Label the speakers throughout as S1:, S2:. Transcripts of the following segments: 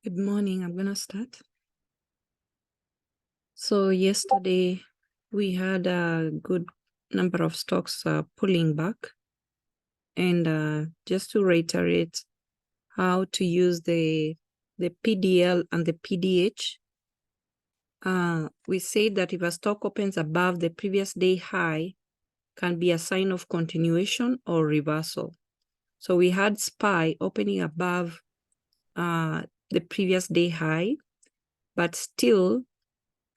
S1: Good morning. I'm gonna start. So yesterday we had a good number of stocks pulling back, and just to reiterate how to use the PDL and the PDH. We say that if a stock opens above the previous day high, can be a sign of continuation or reversal. So we had SPY opening above the previous day high, but still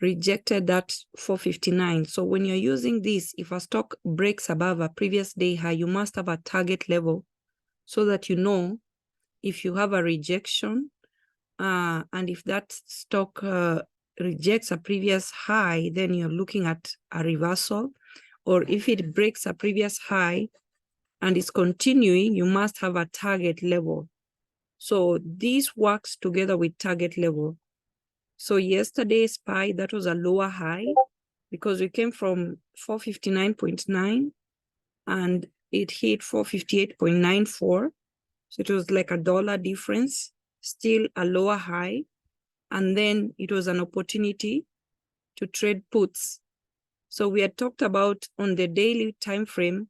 S1: rejected that 459. So when you're using this, if a stock breaks above a previous day high, you must have a target level so that you know if you have a rejection, and if that stock rejects a previous high, then you're looking at a reversal. Or if it breaks a previous high and is continuing, you must have a target level. So this works together with target level. So yesterday's SPY, that was a lower high because we came from 459.9 and it hit 458.94. So it was like $1 difference, still a lower high. And then it was an opportunity to trade puts. So we had talked about on the daily time frame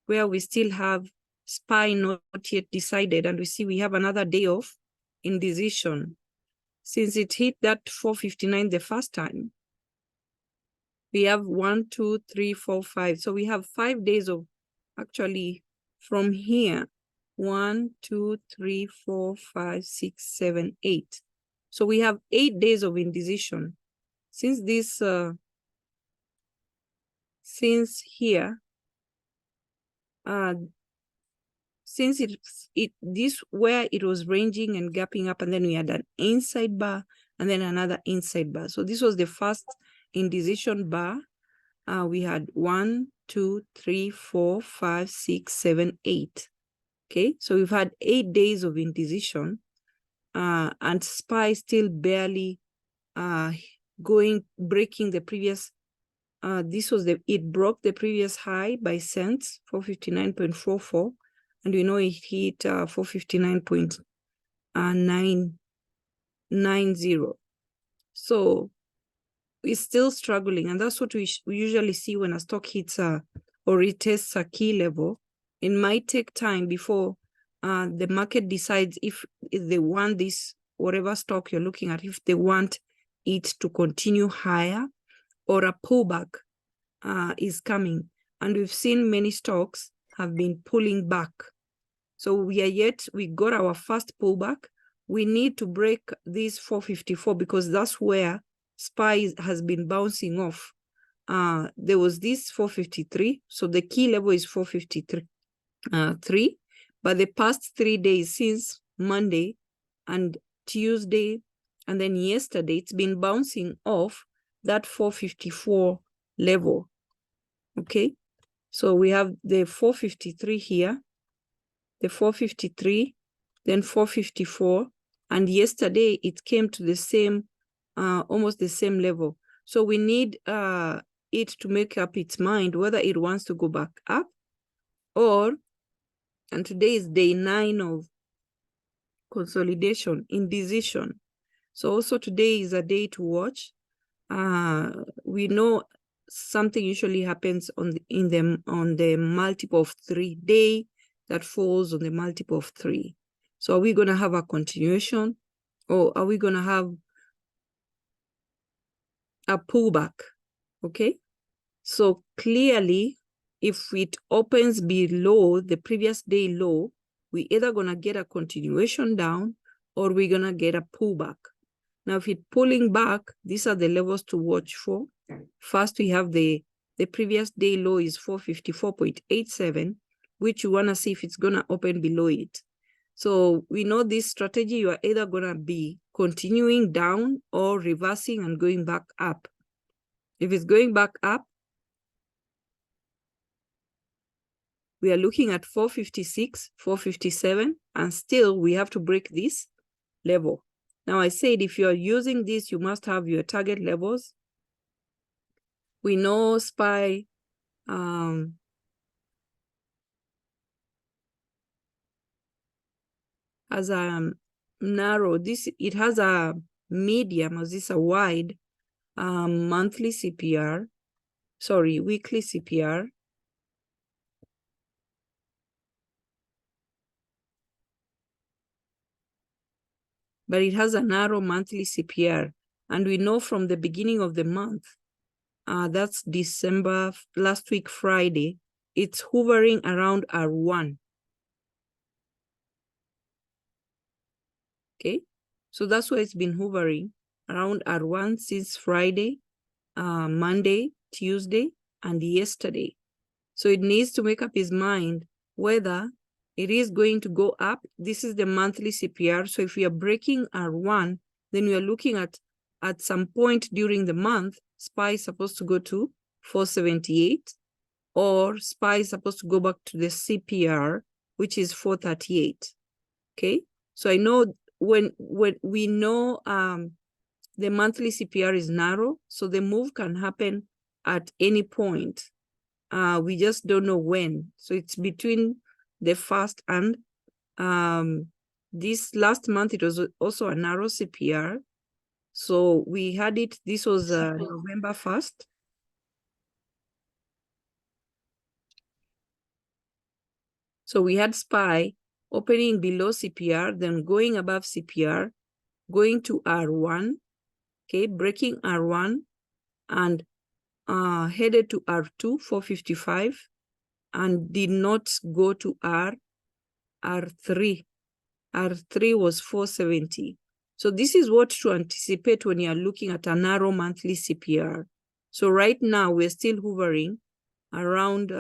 S1: where we still have SPY not yet decided, and we see we have another day of indecision. Since it hit that 459 the first time, we have 1, 2, 3, 4, 5. So we have 5 days of actually from here, 1, 2, 3, 4, 5, 6, 7, 8. So we have 8 days of indecision. Since this, since here, since this where it was ranging and gapping up, and then we had an inside bar and then another inside bar. So this was the first indecision bar. We had 1, 2, 3, 4, 5, 6, 7, 8. Okay, so we've had 8 days of indecision, and SPY still barely breaking the previous. It broke the previous high by cents, 459.44, and we know it hit 459.990. So it's still struggling, and that's what we usually see when a stock hits or retests a key level. It might take time before the market decides if they want this, whatever stock you're looking at, if they want it to continue higher or a pullback is coming. And we've seen many stocks have been pulling back. So we got our first pullback. We need to break this 454 because that's where SPY has been bouncing off. There was this 453, so the key level is 453. But the past 3 days since Monday and Tuesday and then yesterday, it's been bouncing off that 454 level. Okay, so we have the 453 here, the 453, then 454, and yesterday it came to the same, almost the same level. So we need it to make up its mind whether it wants to go back up or, and today is day 9 of consolidation, indecision. So also today is a day to watch. We know something usually happens on the multiple of 3 day that falls on the multiple of 3. So are we going to have a continuation, or are we going to have a pullback? Okay, so clearly if it opens below the previous day low, we're either going to get a continuation down or we're going to get a pullback. Now, if it's pulling back, these are the levels to watch for. First, we have the previous day low is 454.87, which you want to see if it's going to open below it. So we know this strategy, you are either going to be continuing down or reversing and going back up. If it's going back up, we are looking at 456, 457, and still we have to break this level. Now, I said if you're using this, you must have your target levels. We know SPY as narrow. It has a medium, or this a wide monthly CPR, sorry, weekly CPR. But it has a narrow monthly CPR. And we know from the beginning of the month, that's December, last week, Friday, it's hovering around R1. Okay, so that's why it's been hovering around R1 since Friday, Monday, Tuesday, and yesterday. So it needs to make up his mind whether it is going to go up. This is the monthly CPR. So if we are breaking R1, then we are looking at some point during the month, SPY is supposed to go to 478, or SPY is supposed to go back to the CPR, which is 438. Okay, so I know when we know the monthly CPR is narrow, so the move can happen at any point. We just don't know when. So it's between the first and this last month, it was also a narrow CPR. So we had it, this was November 1st. So we had SPY opening below CPR, then going above CPR, going to R1, okay, breaking R1, and headed to R2, 455, and did not go to R3. R3 was 470. So this is what to anticipate when you're looking at a narrow monthly CPR. So right now, we're still hovering around,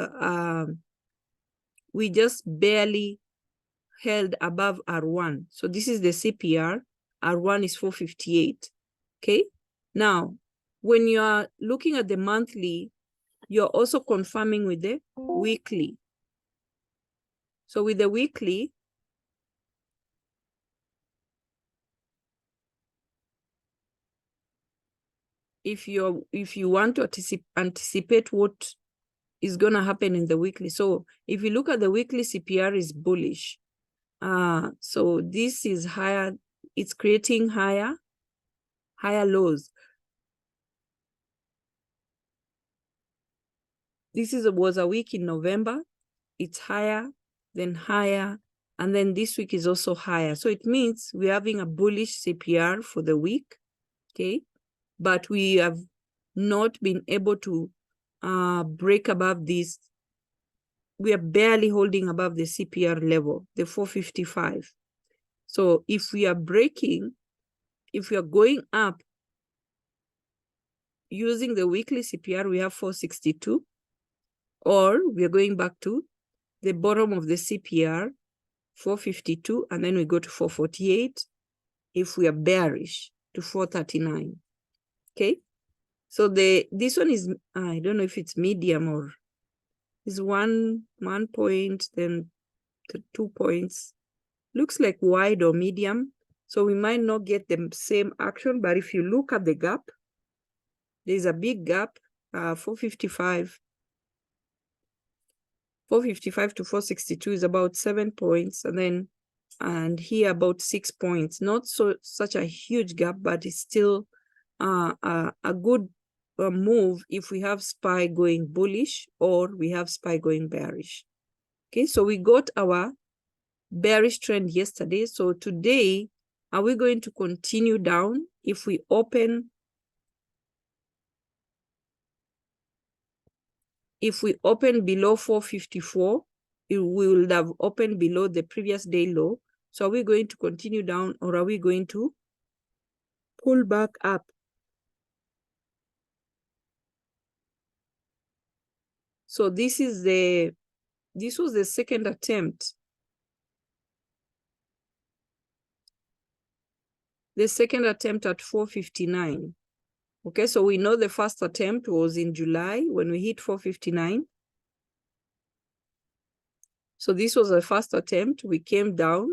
S1: we just barely held above R1. So this is the CPR. R1 is 458. Okay. Now, when you are looking at the monthly, you're also confirming with the weekly. So with the weekly, if you want to anticipate what is going to happen in the weekly. So if you look at the weekly, CPR is bullish. So this is higher, it's creating higher lows. This was a week in November. It's higher, then higher, and then this week is also higher. So it means we're having a bullish CPR for the week, okay? But we have not been able to break above this. We are barely holding above the CPR level, the 455. So if we are breaking, if we are going up using the weekly CPR, we have 462, or we are going back to the bottom of the CPR, 452, and then we go to 448 if we are bearish to 439. Okay, so this one is, I don't know if it's medium or is one point, then 2 points. Looks like wide or medium. So we might not get the same action, but if you look at the gap, there's a big gap, 455. 455 to 462 is about 7 points, and here about 6 points. Not such a huge gap, but it's still a good move if we have SPY going bullish or we have SPY going bearish. Okay, so we got our bearish trend yesterday. So today, are we going to continue down? If we open below 454, we will have opened below the previous day low. So are we going to continue down, or are we going to pull back up? So this was the second attempt. The second attempt at 459. Okay, so we know the first attempt was in July when we hit 459. So this was the first attempt. We came down.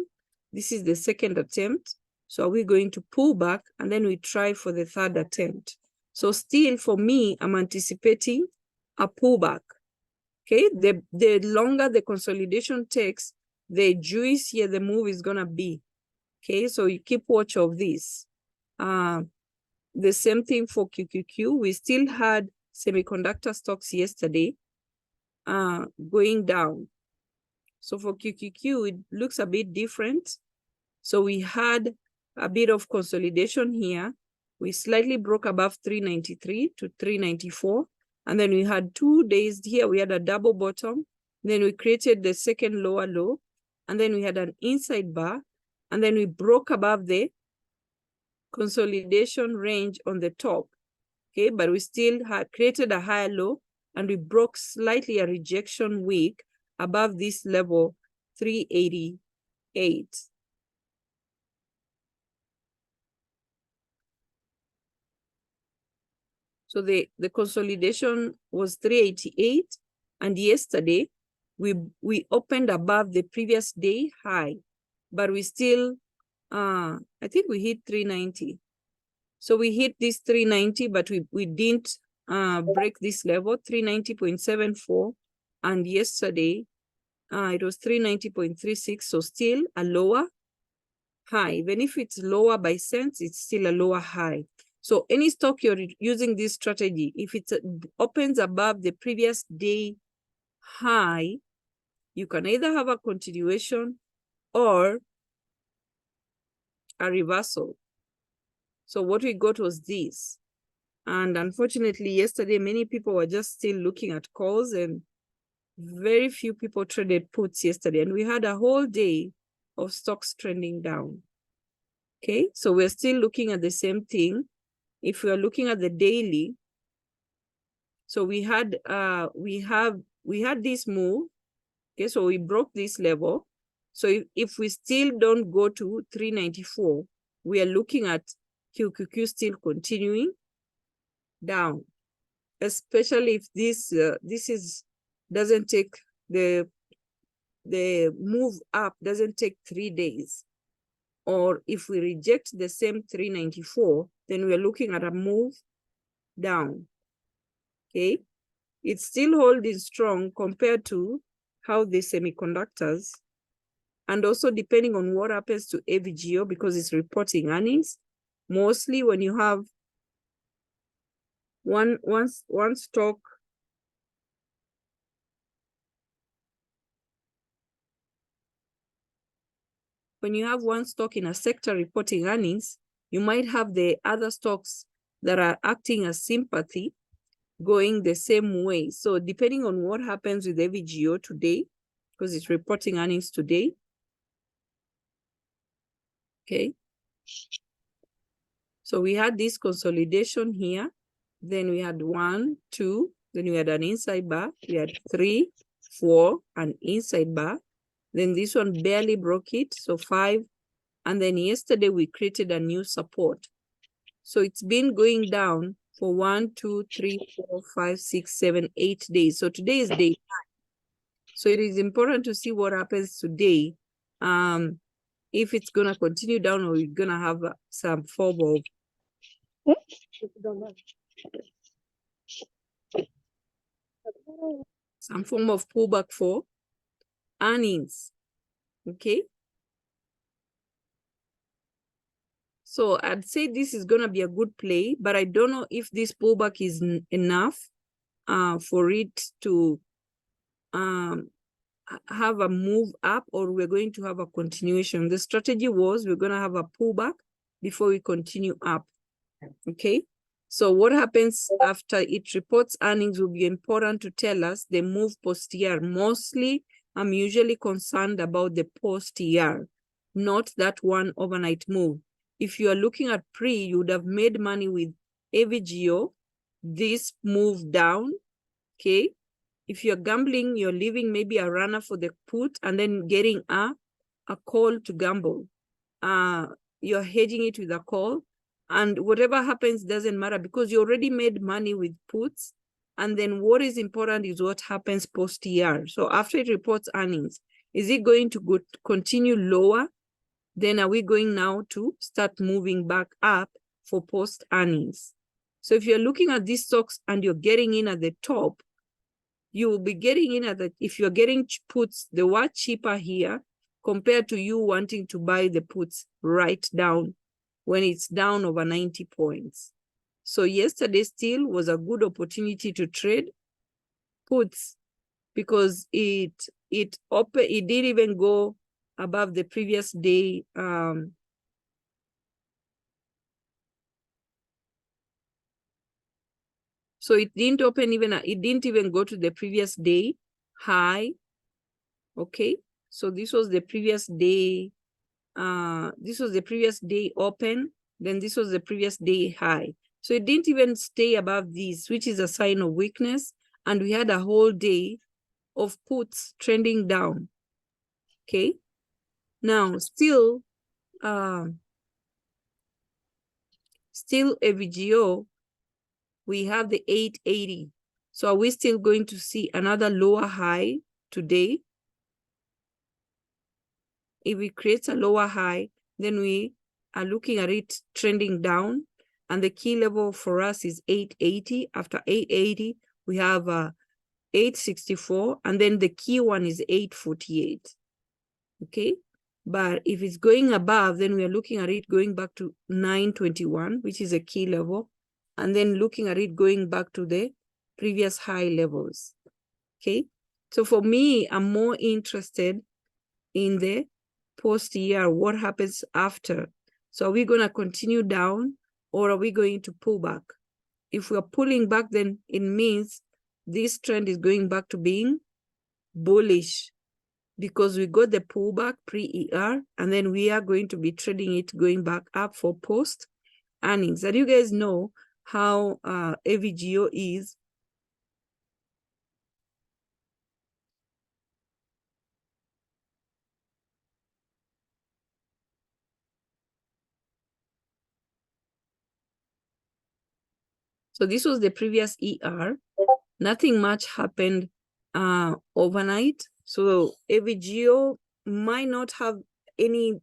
S1: This is the second attempt. So are we going to pull back, and then we try for the third attempt? So still, for me, I'm anticipating a pullback. Okay, the longer the consolidation takes, the juicier the move is gonna be. Okay, so you keep watch of this. The same thing for QQQ. We still had semiconductor stocks yesterday going down. So for QQQ, it looks a bit different. So we had a bit of consolidation here. We slightly broke above 393 to 394. And then we had 2 days here. We had a double bottom. Then we created the second lower low. And then we had an inside bar. And then we broke above the consolidation range on the top. Okay, but we still had created a higher low. And we broke slightly a rejection wick above this level, 388. So the consolidation was 388, and yesterday we opened above the previous day high, but we still, I think we hit 390. So we hit this 390, but we didn't break this level, 390.74, and yesterday it was 390.36, so still a lower high. Even if it's lower by cents, it's still a lower high. So any stock you're using this strategy, if it opens above the previous day high, you can either have a continuation or a reversal. So what we got was this. And unfortunately, yesterday, many people were just still looking at calls and very few people traded puts yesterday. And we had a whole day of stocks trending down. Okay, so we're still looking at the same thing. If we are looking at the daily, so we had this move. Okay, so we broke this level. So if we still don't go to 394, we are looking at QQQ still continuing down, especially if this doesn't take the move up doesn't take 3 days. Or if we reject the same 394, then we're looking at a move down. Okay, it's still holding strong compared to how the semiconductors, and also depending on what happens to AVGO, because it's reporting earnings. Mostly when you have one stock, when you have one stock in a sector reporting earnings, you might have the other stocks that are acting as sympathy going the same way. So depending on what happens with AVGO today, because it's reporting earnings today. Okay. So we had this consolidation here. Then we had 1, 2, then we had an inside bar. We had 3, 4, an inside bar. Then this one barely broke it, so 5. And then yesterday we created a new support. So it's been going down for 1, 2, 3, 4, 5, 6, 7, 8 days. So today is day 9. So it is important to see what happens today. If it's gonna continue down, or we're gonna have some form of pullback for earnings. Okay. So I'd say this is gonna be a good play, but I don't know if this pullback is enough for it to have a move up, or we're going to have a continuation. The strategy was we're going to have a pullback before we continue up. Okay. So what happens after it reports earnings will be important to tell us the move post-year. Mostly, I'm usually concerned about the post-year, not that one overnight move. If you are looking at pre, you would have made money with AVGO, this move down. Okay. If you're gambling, you're leaving maybe a runner for the put and then getting a call to gamble. You're hedging it with a call, and whatever happens doesn't matter because you already made money with puts. And then what is important is what happens post-year. So after it reports earnings, is it going to continue lower? Then are we going now to start moving back up for post-earnings? So if you're looking at these stocks and you're getting in at the top, you will be getting in at the, if you're getting puts, the word cheaper here compared to you wanting to buy the puts right down when it's down over 90 points. So yesterday still was a good opportunity to trade puts because it didn't even go above the previous day. So it didn't even go to the previous day high. Okay, so this was the previous day. This was the previous day open. Then this was the previous day high. So it didn't even stay above this, which is a sign of weakness. And we had a whole day of puts trending down. Okay. Now still AVGO, we have the 880. So are we still going to see another lower high today? If it creates a lower high, then we are looking at it trending down. And the key level for us is 880. After 880, we have 864. And then the key one is 848. Okay. But if it's going above, then we are looking at it going back to 921, which is a key level. And then looking at it going back to the previous high levels. Okay. So for me, I'm more interested in the post-year, what happens after. So are we going to continue down or are we going to pull back? If we're pulling back, then it means this trend is going back to being bullish because we got the pullback pre-ER and then we are going to be trading it going back up for post-earnings. And you guys know how AVGO is. So this was the previous ER. Nothing much happened overnight. So AVGO might not have any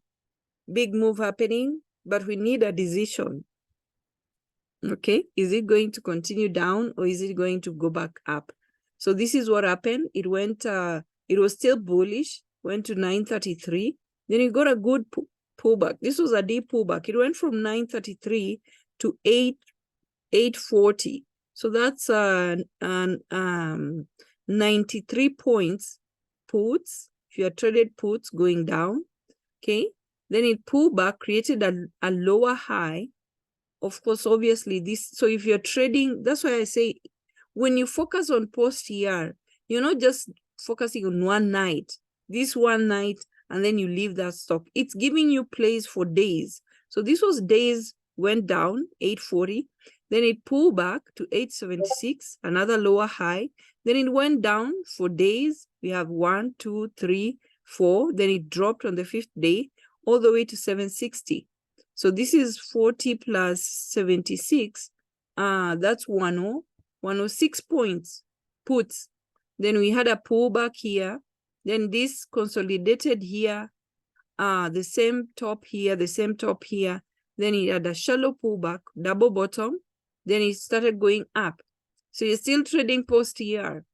S1: big move happening, but we need a decision. Okay, is it going to continue down or is it going to go back up? So this is what happened. It went, it was still bullish, went to 933. Then it got a good pullback. This was a deep pullback. It went from 933 to 840. So that's 93 points puts, if you are traded puts going down, okay? Then it pulled back, created a lower high. Of course, obviously this, so if you're trading, that's why I say, when you focus on post-year, you're not just focusing on one night, this one night, and then you leave that stock. It's giving you plays for days. So this was days, went down, 840. Then it pulled back to 876, another lower high. Then it went down for days. We have 1, 2, 3, 4. Then it dropped on the 5th day all the way to 760. So this is 40 plus 76. That's 106 points puts. Then we had a pullback here. Then this consolidated here. The same top here, the same top here. Then it had a shallow pullback, double bottom. Then it started going up. So you're still trading post-year.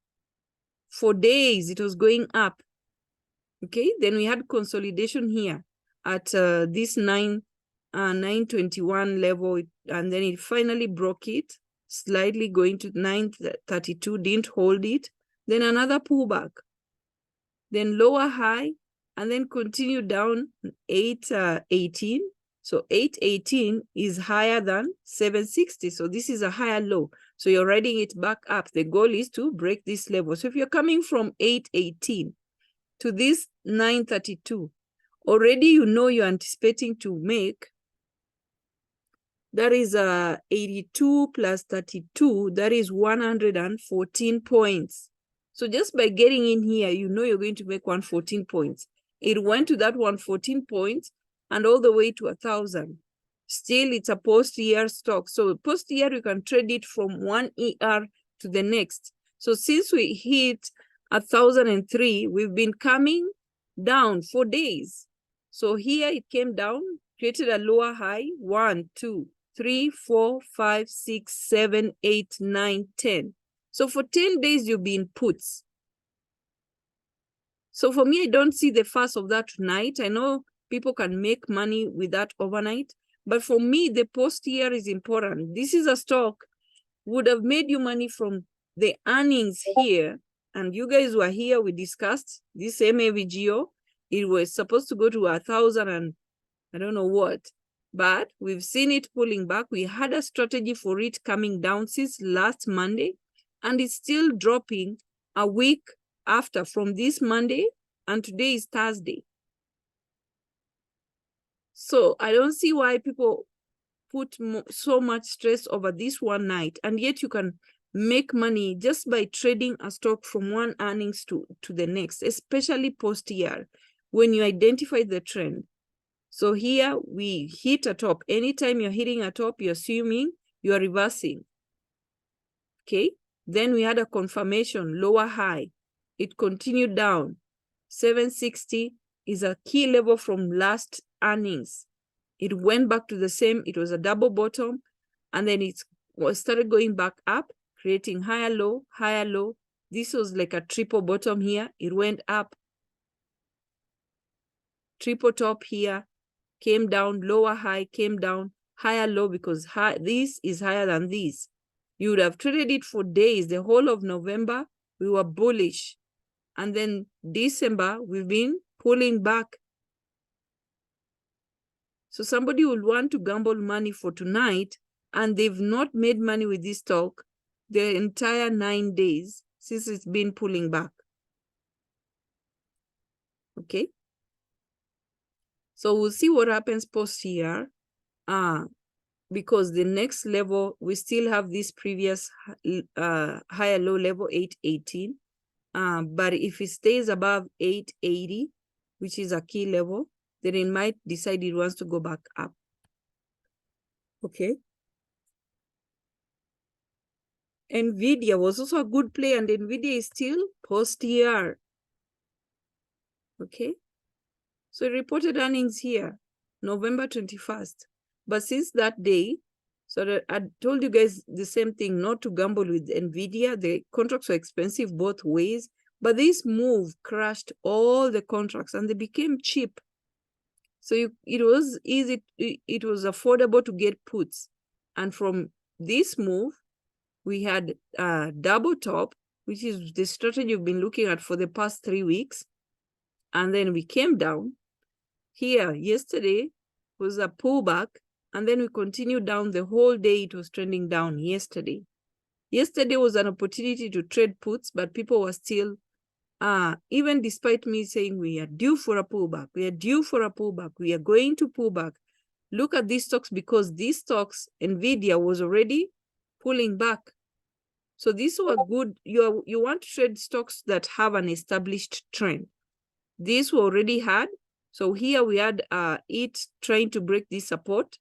S1: For days, it was going up. Okay, then we had consolidation here at this 921 level, and then it finally broke it, slightly going to 932, didn't hold it. Then another pullback. Then lower high, and then continue down 818. So 818 is higher than 760. So this is a higher low. So you're riding it back up. The goal is to break this level. So if you're coming from 818 to this 932, already you know you're anticipating to make, that is 82 plus 32, that is 114 points. So just by getting in here, you know you're going to make 114 points. It went to that 114 points and all the way to 1,000. Still, it's a post-year stock. So post-year, you can trade it from one ER to the next. So since we hit 1,003, we've been coming down for days. So here it came down, created a lower high, 1, 2, 3, 4, 5, 6, 7, 8, 9, 10. So for 10 days, you've been puts. So for me, I don't see the fuss of that tonight. I know people can make money with that overnight, but for me, the post year is important. This is a stock would have made you money from the earnings here. And you guys were here, we discussed this MAVGO. It was supposed to go to 1,000 and I don't know what, but we've seen it pulling back. We had a strategy for it coming down since last Monday, and it's still dropping a week after from this Monday, and today is Thursday. So I don't see why people put so much stress over this one night, and yet you can make money just by trading a stock from one earnings to the next, especially post-year, when you identify the trend. So here we hit a top. Anytime you're hitting a top, you're assuming you're reversing. Okay. Then we had a confirmation, lower high. It continued down. 760 is a key level from last earnings. It went back to the same. It was a double bottom. And then it started going back up, creating higher low, higher low. This was like a triple bottom here. It went up. Triple top here. Came down, lower high, came down, higher low, because this is higher than this. You would have traded it for days. The whole of November, we were bullish. And then December, we've been pulling back. So somebody will want to gamble money for tonight, and they've not made money with this stock the entire 9 days since it's been pulling back. Okay. So we'll see what happens post here. Because the next level, we still have this previous higher low level, 818. But if it stays above 880, which is a key level, then it might decide it wants to go back up. Okay. NVIDIA was also a good play, and NVIDIA is still post-year. Okay. So it reported earnings here, November 21st. But since that day, so I told you guys the same thing, not to gamble with NVIDIA. The contracts were expensive both ways, but this move crashed all the contracts and they became cheap. So it was easy, it was affordable to get puts. And from this move, we had a double top, which is the strategy you've been looking at for the past 3 weeks. And then we came down. Here, yesterday was a pullback, and then we continued down the whole day. It was trending down yesterday. Yesterday was an opportunity to trade puts, but people were still, even despite me saying we are due for a pullback, we are due for a pullback, we are going to pull back. Look at these stocks, because these stocks, NVIDIA was already pulling back. So these were good. You want to trade stocks that have an established trend. These were already had. So here we had it trying to break this support.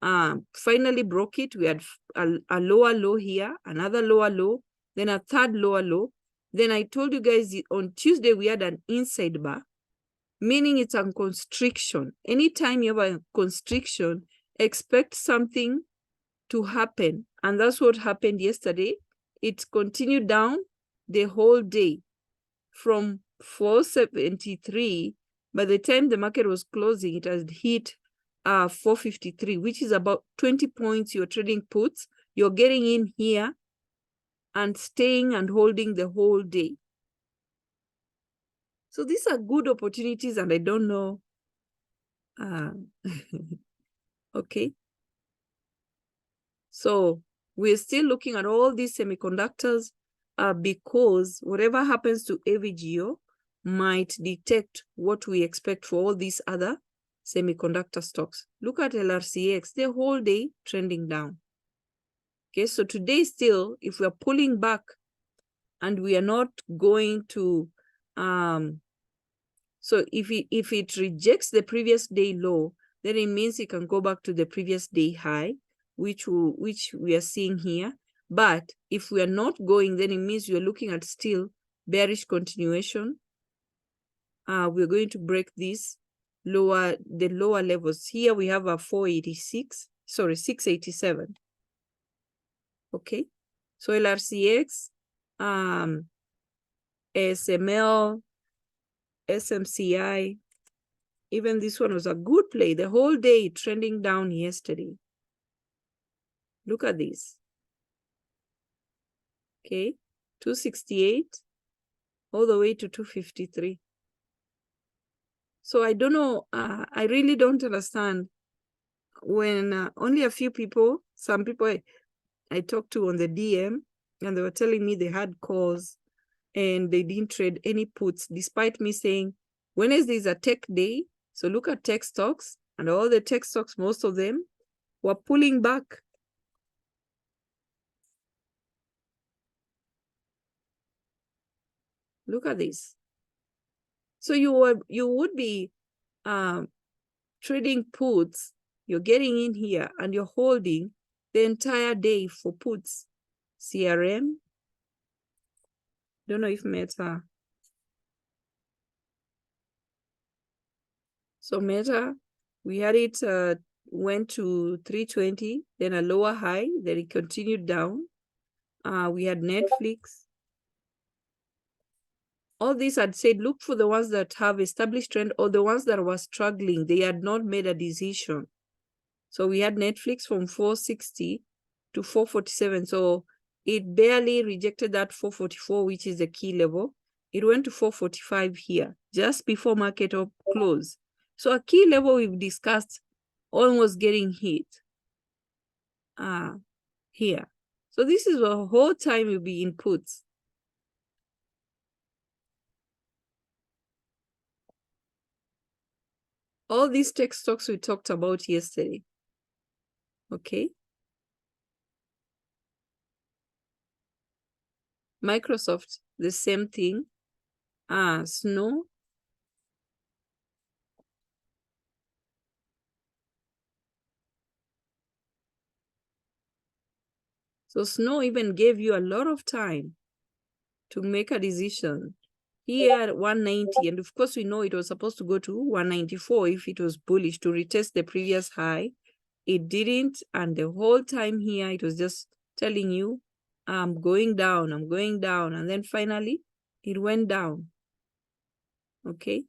S1: Finally broke it. We had a lower low here, another lower low, then a third lower low. Then I told you guys on Tuesday we had an inside bar, meaning it's a constriction. Anytime you have a constriction, expect something to happen. And that's what happened yesterday. It continued down the whole day from 473. By the time the market was closing, it had hit 453, which is about 20 points. You're trading puts. You're getting in here and staying and holding the whole day. So these are good opportunities, and I don't know. Okay. So we're still looking at all these semiconductors because whatever happens to AVGO might detect what we expect for all these other semiconductor stocks. Look at LRCX, the whole day trending down. Okay, so today still, if we're pulling back and we are not going to, so if it rejects the previous day low, then it means it can go back to the previous day high, which we are seeing here. But if we are not going, then it means we're looking at still bearish continuation. We're going to break this the lower levels. Here we have a 687. Okay, so LRCX, SML, SMCI. Even this one was a good play. The whole day trending down yesterday. Look at this. Okay, 268 all the way to 253. So I don't know. I really don't understand when only a few people, some people I talked to on the DM, and they were telling me they had calls and they didn't trade any puts, despite me saying Wednesday is a tech day. So look at tech stocks, and all the tech stocks, most of them were pulling back. Look at this. So you would be trading puts. You're getting in here and you're holding the entire day for puts. CRM. Don't know if Meta. So Meta, we had it went to 320, then a lower high, then it continued down. We had Netflix. All these had said, look for the ones that have established trend or the ones that were struggling. They had not made a decision. So we had Netflix from 460 to 447. So it barely rejected that 444, which is the key level. It went to 445 here, just before market close. So a key level we've discussed almost getting hit here. So this is the whole time will be inputs. All these tech stocks we talked about yesterday. Okay. Microsoft, the same thing. Snow. So Snow even gave you a lot of time to make a decision. Here at 190, and of course we know it was supposed to go to 194 if it was bullish to retest the previous high. It didn't, and the whole time here it was just telling you, I'm going down, and then finally it went down. Okay.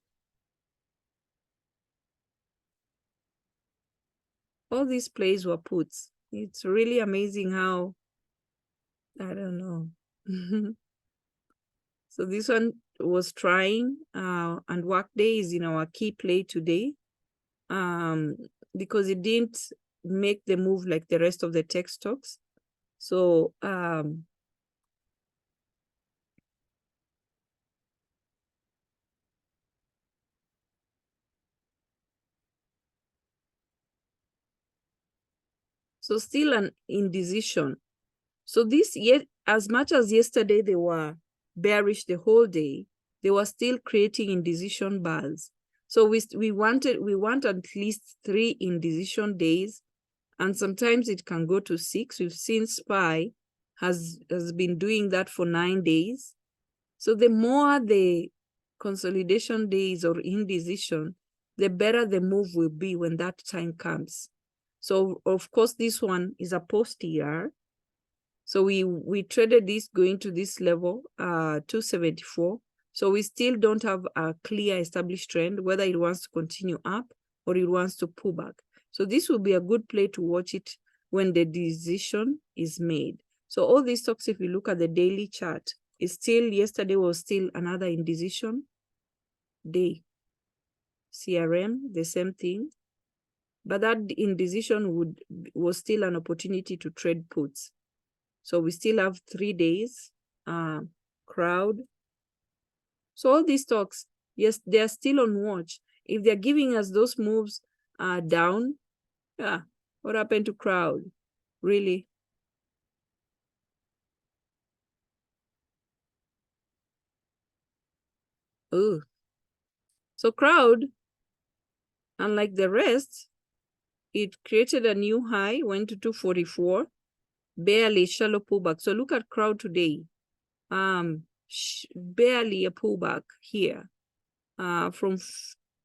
S1: All these plays were puts. It's really amazing how, I don't know. So this one was trying, and Workday is in our key play today, because it didn't make the move like the rest of the tech stocks. So still an indecision. So this, yet as much as yesterday they were bearish the whole day, they were still creating indecision bars. So we want at least 3 indecision days, and sometimes it can go to 6. We've seen SPY has been doing that for 9 days. So the more the consolidation days or indecision, the better the move will be when that time comes. So of course this one is a post-ER. So we traded this going to this level, 274. So we still don't have a clear established trend, whether it wants to continue up or it wants to pull back. So this will be a good play to watch it when the decision is made. So all these stocks, if you look at the daily chart, yesterday was still another indecision day. CRM, the same thing. But that indecision was still an opportunity to trade puts. So we still have 3 days, crowd. So all these stocks, yes, they are still on watch. If they're giving us those moves down, what happened to crowd? Really? Oh, so crowd, unlike the rest, it created a new high, went to 244, barely shallow pullback. So look at crowd today. Barely a pullback here, from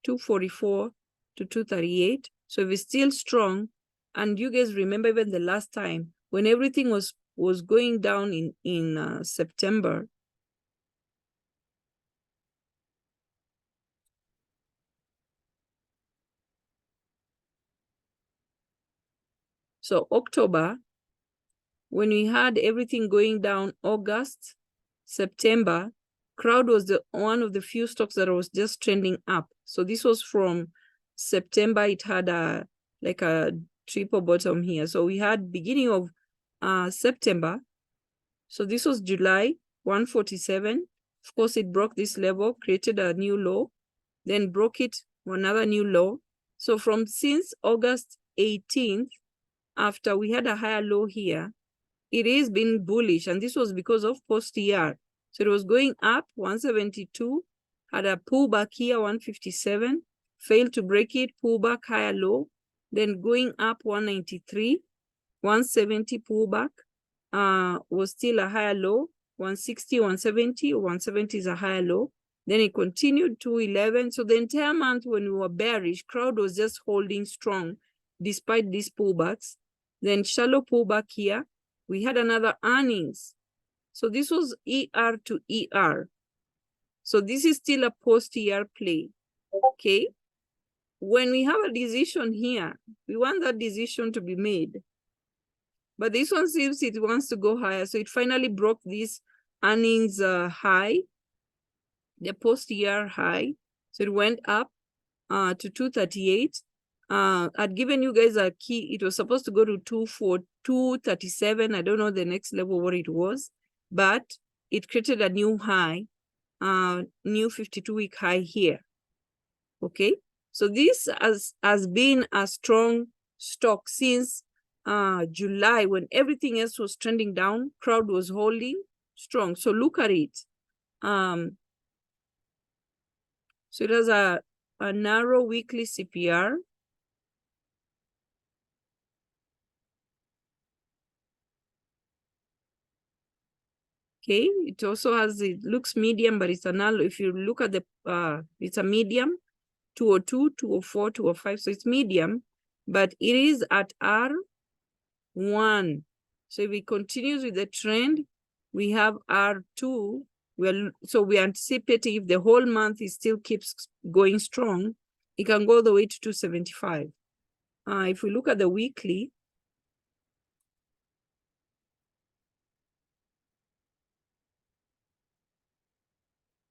S1: 244 to 238. So if it's still strong, and you guys remember even the last time when everything was going down in September, So October, when we had everything going down, August, September, crowd was one of the few stocks that was just trending up. So this was from September. It had like a triple bottom here. So we had beginning of September. So this was July, 147. Of course, it broke this level, created a new low, then broke it, another new low. So from since August 18th, after we had a higher low here, it is been bullish, and this was because of post-ER. So it was going up, 172, had a pullback here, 157, failed to break it, pullback, higher low, then going up 193, 170 pullback, was still a higher low, 160, 170, 170 is a higher low. Then it continued to 11. So the entire month when we were bearish, crowd was just holding strong despite these pullbacks. Then shallow pullback here. We had another earnings. So this was ER to ER. So this is still a post-ER play, okay? When we have a decision here, we want that decision to be made. But this one seems it wants to go higher. So it finally broke this earnings high, the post-ER high. So it went up to 238. I'd given you guys a key. It was supposed to go to 237. I don't know the next level what it was, but it created a new high, new 52-week high here. Okay, so this has been a strong stock since July, when everything else was trending down. Crowd was holding strong. So look at it. So it has a narrow weekly CPR. Okay, it also has, it looks medium, but it's a narrow. If you look at the, it's a medium, 202, 204, 205. So it's medium, but it is at R1. So if it continues with the trend, we have R2. So we anticipate if the whole month it still keeps going strong, it can go all the way to 275. If we look at the weekly,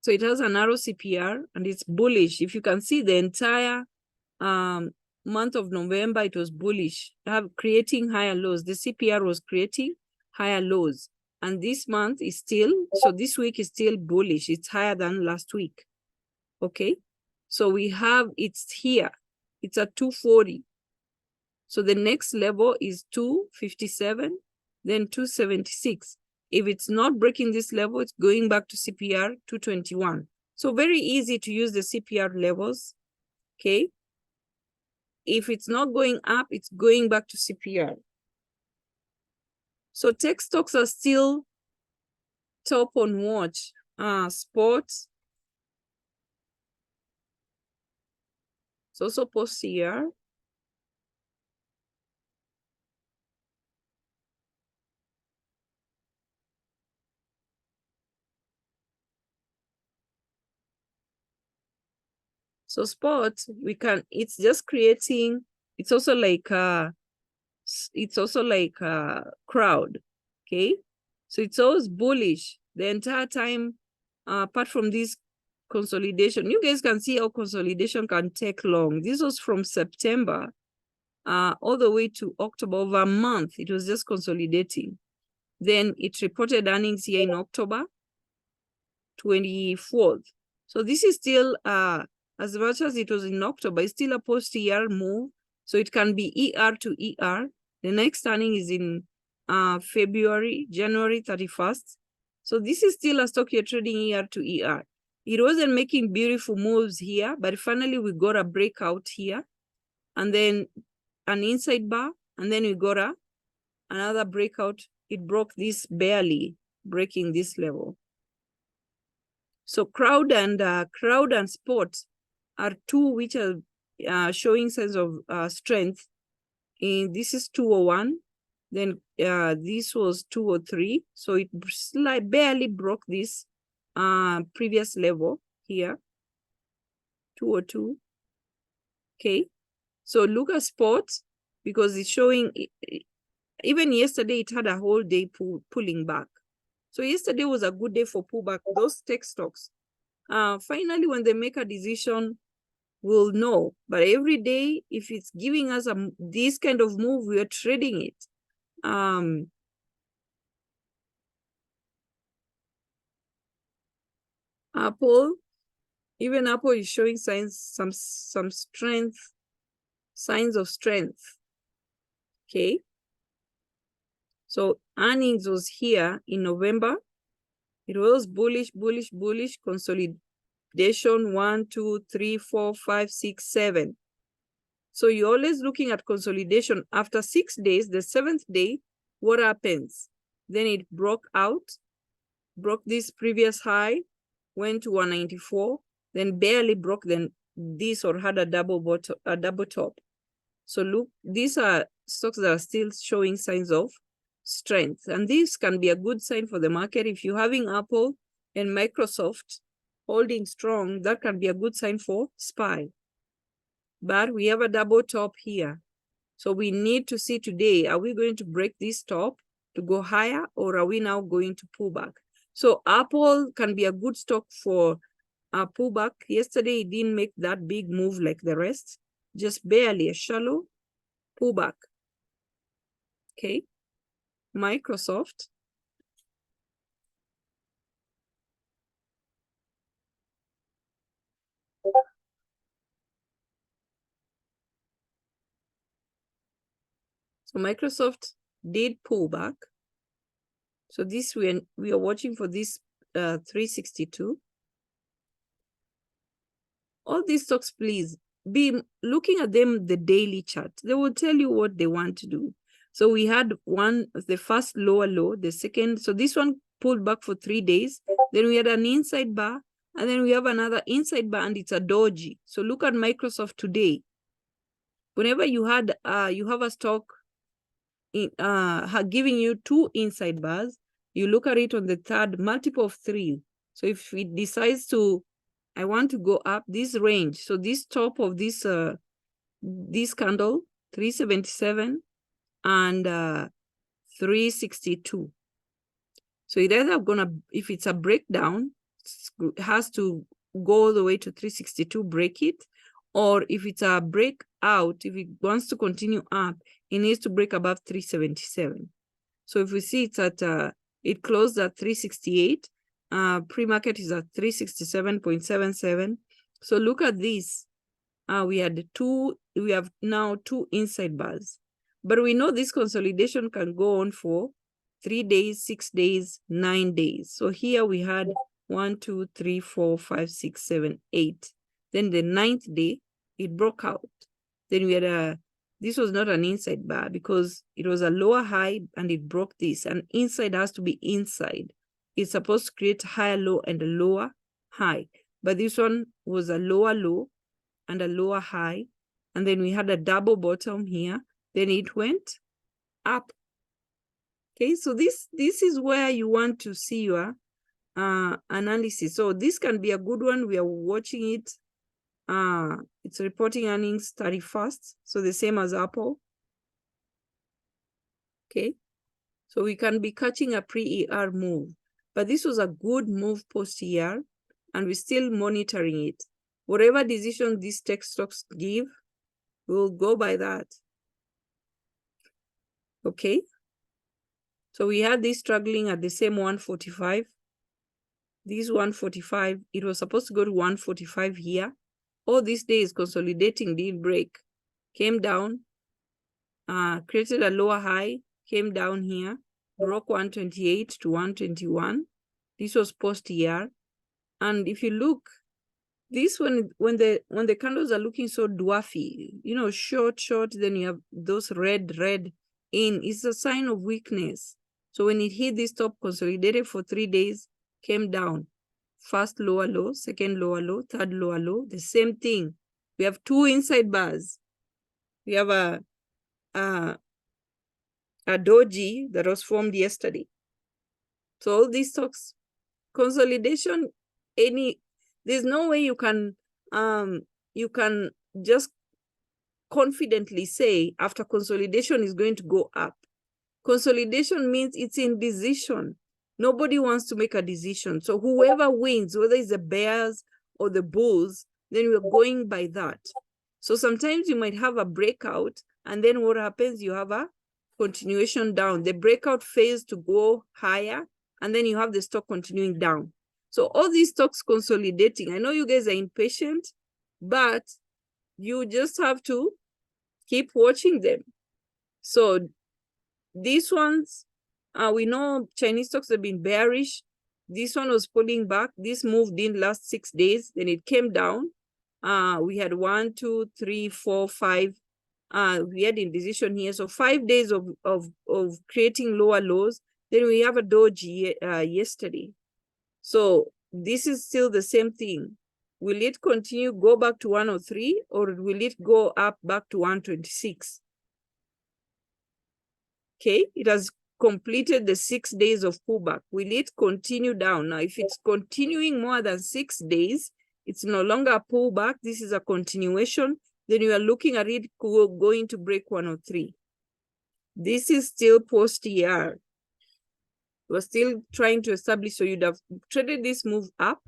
S1: so it has a narrow CPR and it's bullish. If you can see the entire month of November, it was bullish, creating higher lows. The CPR was creating higher lows. And this month is still, so this week is still bullish. It's higher than last week. Okay. So we have, it's here. It's at 240. So the next level is 257, then 276. If it's not breaking this level, it's going back to CPR 221. So very easy to use the CPR levels, okay? If it's not going up, it's going back to CPR. So tech stocks are still top on watch. Sports. It's also post-CR. So sports, it's just creating, it's also like crowd, okay? So it's always bullish the entire time, apart from this consolidation. You guys can see how consolidation can take long. This was from September all the way to October, over a month. It was just consolidating. Then it reported earnings here in October 24th. So this is still, as much as it was in October, it's still a post-ER move. So it can be ER to ER. The next earning is in January 31st. So this is still a stock you're trading ER to ER. It wasn't making beautiful moves here, but finally we got a breakout here, and then an inside bar, and then we got another breakout. It broke this, barely breaking this level. So crowd and sport are two which are showing signs of strength. This is 201. Then this was 203. So it barely broke this previous level here, 202. Okay. So look at sports. because it's showing, even yesterday, it had a whole day pulling back. So yesterday was a good day for pullback. Those tech stocks, finally, when they make a decision, we'll know. But every day, if it's giving us this kind of move, we are trading it. Apple, even Apple is showing signs, some strength, signs of strength. Okay. So earnings was here in November. It was bullish, bullish, bullish, consolidation 1, 2, 3, 4, 5, 6, 7. So you're always looking at consolidation. After 6 days, the 7th day, what happens? Then it broke out, broke this previous high, went to 194, then barely broke then this or had a double bottom, a double top. So look, these are stocks that are still showing signs of strength. And this can be a good sign for the market. If you're having Apple and Microsoft holding strong, that can be a good sign for SPY. But we have a double top here. So we need to see today, are we going to break this top to go higher, or are we now going to pull back? So Apple can be a good stock for a pullback. Yesterday, it didn't make that big move like the rest, just barely a shallow pullback. Okay. Microsoft. So Microsoft did pull back. So this we are watching for this 362. All these stocks, please be looking at them, the daily chart. They will tell you what they want to do. So we had the first lower low, the second. So this one pulled back for 3 days. Then we had an inside bar, and then we have another inside bar, and it's a doji. So look at Microsoft today. Whenever you have a stock giving you 2 inside bars, you look at it on the third multiple of 3. So if it decides to, I want to go up this range. So this top of this candle, 377 and 362. So it either if it's a breakdown, it has to go all the way to 362, break it. Or if it's a breakout, if it wants to continue up, it needs to break above 377. So if we see it's at, it closed at 368, pre-market is at 367.77. So look at this. We have now 2 inside bars. But we know this consolidation can go on for 3 days, 6 days, 9 days. So here we had 1, 2, 3, 4, 5, 6, 7, 8. Then the 9th day, it broke out. Then we had this was not an inside bar because it was a lower high and it broke this. And inside has to be inside. It's supposed to create a higher low and a lower high. But this one was a lower low and a lower high. And then we had a double bottom here. Then it went up. Okay, so this is where you want to see your analysis. So this can be a good one. We are watching it. It's reporting earnings 31st, so the same as Apple. Okay, so we can be catching a pre-ER move, but this was a good move post-ER, and we're still monitoring it. Whatever decision these tech stocks give, we'll go by that. Okay, so we had this struggling at the same 145. This 145, it was supposed to go to 145 here. All these days consolidating, did break, came down, created a lower high, came down here, broke 128 to 121. This was post-ER. And if you look, this when the candles are looking so dwarfy, you know, short, then you have those red in, it's a sign of weakness. So when it hit this top, consolidated for 3 days, came down. First lower low, second lower low, third lower low, the same thing. We have 2 inside bars. We have a doji that was formed yesterday. So all these stocks, consolidation, there's no way you can just confidently say after consolidation is going to go up. Consolidation means it's in decision. Nobody wants to make a decision. So whoever wins, whether it's the bears or the bulls, then we're going by that. So sometimes you might have a breakout, and then what happens? You have a continuation down. The breakout fails to go higher, and then you have the stock continuing down. So all these stocks consolidating. I know you guys are impatient, but you just have to keep watching them. So these ones, we know Chinese stocks have been bearish. This one was pulling back. This moved in last 6 days, then it came down. We had 1, 2, 3, 4, 5. We had indecision here. So 5 days of creating lower lows. Then we have a doji yesterday. So this is still the same thing. Will it continue, go back to 103, or will it go up back to 126? Okay, it has completed the 6 days of pullback. Will it continue down? Now, if it's continuing more than 6 days, it's no longer a pullback. This is a continuation. Then you are looking at it going to break 103. This is still post-ER. We're still trying to establish, so you'd have traded this move up.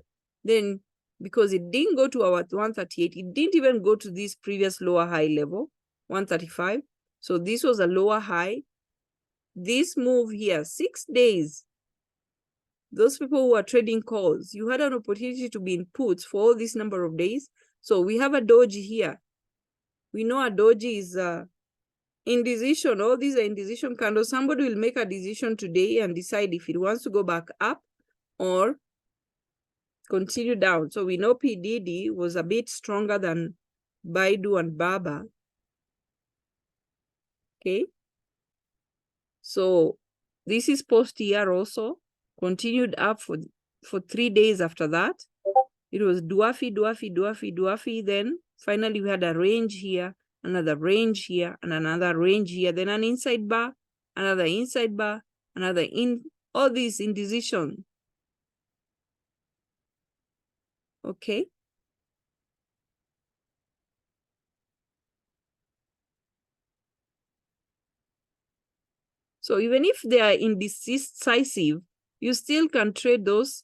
S1: Then, because it didn't go to our 138, it didn't even go to this previous lower high level, 135. So this was a lower high. This move here, 6 days, those people who are trading calls, you had an opportunity to be in puts for all this number of days. So we have a doji here. We know a doji is indecision. All these are indecision candles. Somebody will make a decision today and decide if it wants to go back up or continue down. So we know PDD was a bit stronger than Baidu and Baba. Okay. So this is post-ER also, continued up for 3 days after that. It was Duafi. Then finally we had a range here, another range here, and another range here. Then an inside bar, another inside bar, another all these indecision. Okay. So even if they are indecisive, you still can trade those.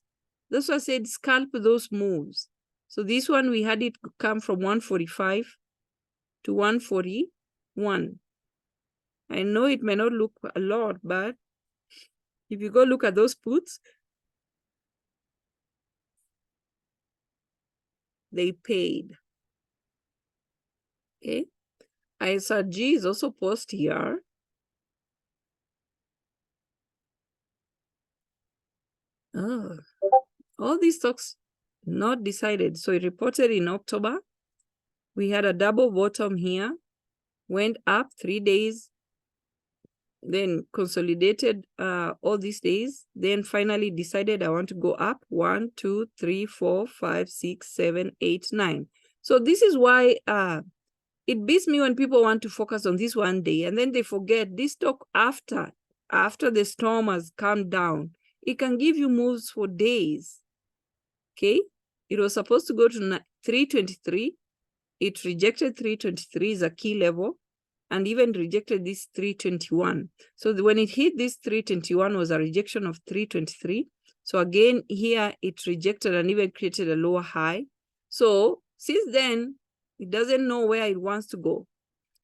S1: That's why I said scalp those moves. So this one, we had it come from 145 to 141. I know it may not look a lot, but if you go look at those puts, they paid. Okay. ISRG is also post here. Oh, all these stocks not decided. So it reported in October. We had a double bottom here, went up 3 days, then consolidated all these days, then finally decided I want to go up 1, 2, 3, 4, 5, 6, 7, 8, 9. So this is why it beats me when people want to focus on this one day and then they forget this stock after the storm has calmed down. It can give you moves for days. Okay, it was supposed to go to 323. It rejected 323 as a key level, and even rejected this 321. So when it hit this 321 was a rejection of 323. So again, here it rejected and even created a lower high. So since then, it doesn't know where it wants to go.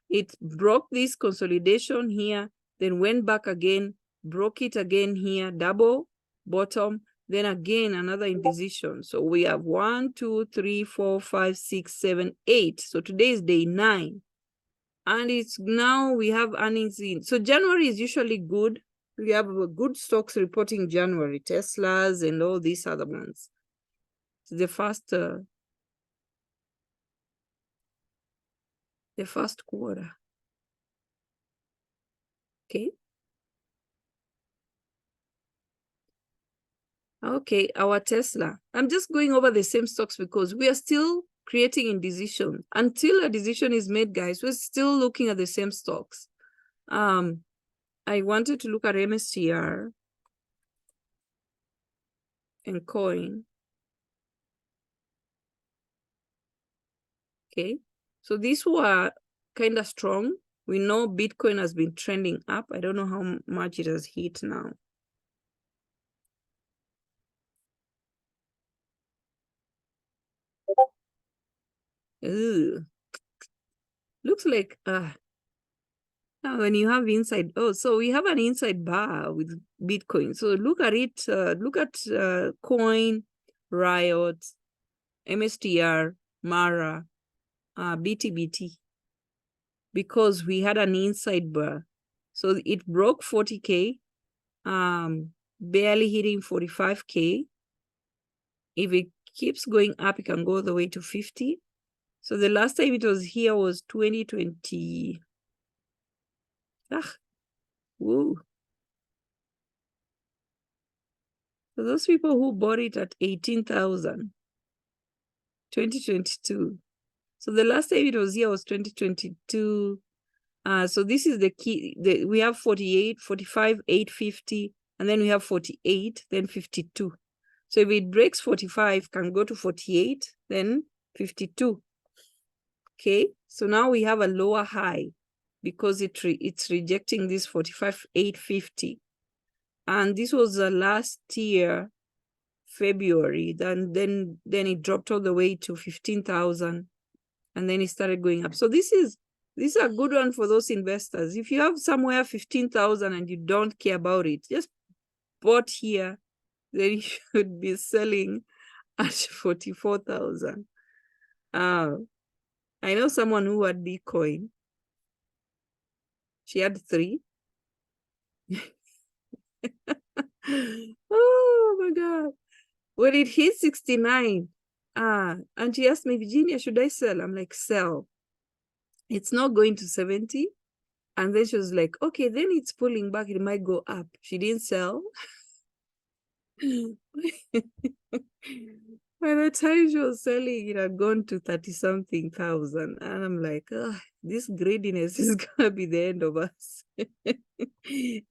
S1: It broke this consolidation here, then went back again, broke it again here, double bottom, then again another indecision. So we have 1, 2, 3, 4, 5, 6, 7, 8. So today is day 9. And it's now we have earnings in. So January is usually good. We have good stocks reporting January, Teslas and all these other ones. So the first quarter. Okay. Okay, our Tesla. I'm just going over the same stocks because we are still creating indecision. Until a decision is made, guys, we're still looking at the same stocks. I wanted to look at MSTR and coin. Okay, so these were kind of strong. We know Bitcoin has been trending up. I don't know how much it has hit now. Ooh. Looks like now when you have inside, so we have an inside bar with Bitcoin. So look at it, look at Coin, Riot, MSTR, Mara, BTBT, because we had an inside bar. So it broke 40K, barely hitting 45K. If it keeps going up, it can go all the way to 50. So the last time it was here was 2020. Woo. So those people who bought it at 18,000, 2022. So the last time it was here was 2022. So this is the key. We have 48, 45, 850, and then we have 48, then 52. So if it breaks 45, can go to 48, then 52. Okay, so now we have a lower high because it's rejecting this 45, 850. And this was the last year, February. Then it dropped all the way to 15,000, and then it started going up. So this is a good one for those investors. If you have somewhere 15,000 and you don't care about it, just bought here, then you should be selling at 44,000. I know someone who had Bitcoin. She had 3. Oh my God. When it hit 69, and she asked me, Virginia, should I sell? I'm like, sell. It's not going to 70. And then she was like, okay, then it's pulling back. It might go up. She didn't sell. By the time she was selling, it had gone to 30-something thousand. And I'm like, this greediness is going to be the end of us.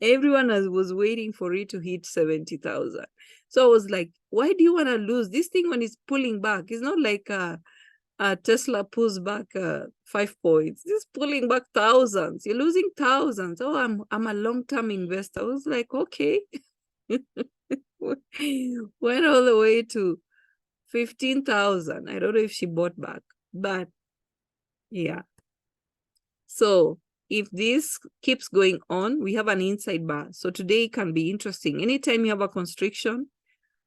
S1: Everyone was waiting for it to hit 70,000. So I was like, why do you want to lose? This thing when it's pulling back, it's not like Tesla pulls back 5 points. This pulling back thousands. You're losing thousands. Oh, I'm a long-term investor. I was like, okay. Went all the way to 15,000. I don't know if she bought back, but yeah. So if this keeps going on, we have an inside bar. So today can be interesting. Anytime you have a constriction,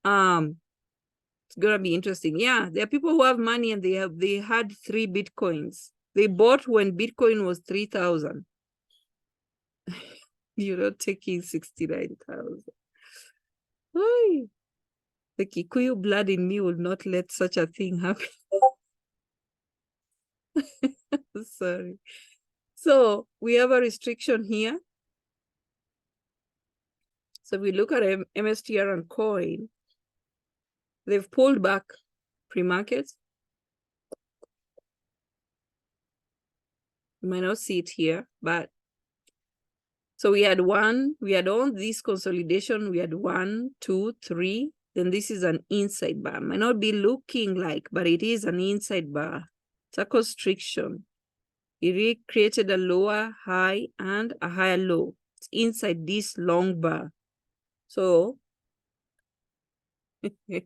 S1: it's gonna be interesting. Yeah, there are people who have money and they had 3 Bitcoins. They bought when Bitcoin was 3,000. You're not taking 69,000. The Kikuyu blood in me will not let such a thing happen. Sorry. So we have a restriction here. So we look at MSTR and coin. They've pulled back pre-market. You might not see it here, but so we had all this consolidation. We had 1, 2, 3. Then this is an inside bar. Might not be looking like, but it is an inside bar. It's a constriction. It created a lower high and a higher low. It's inside this long bar. So, because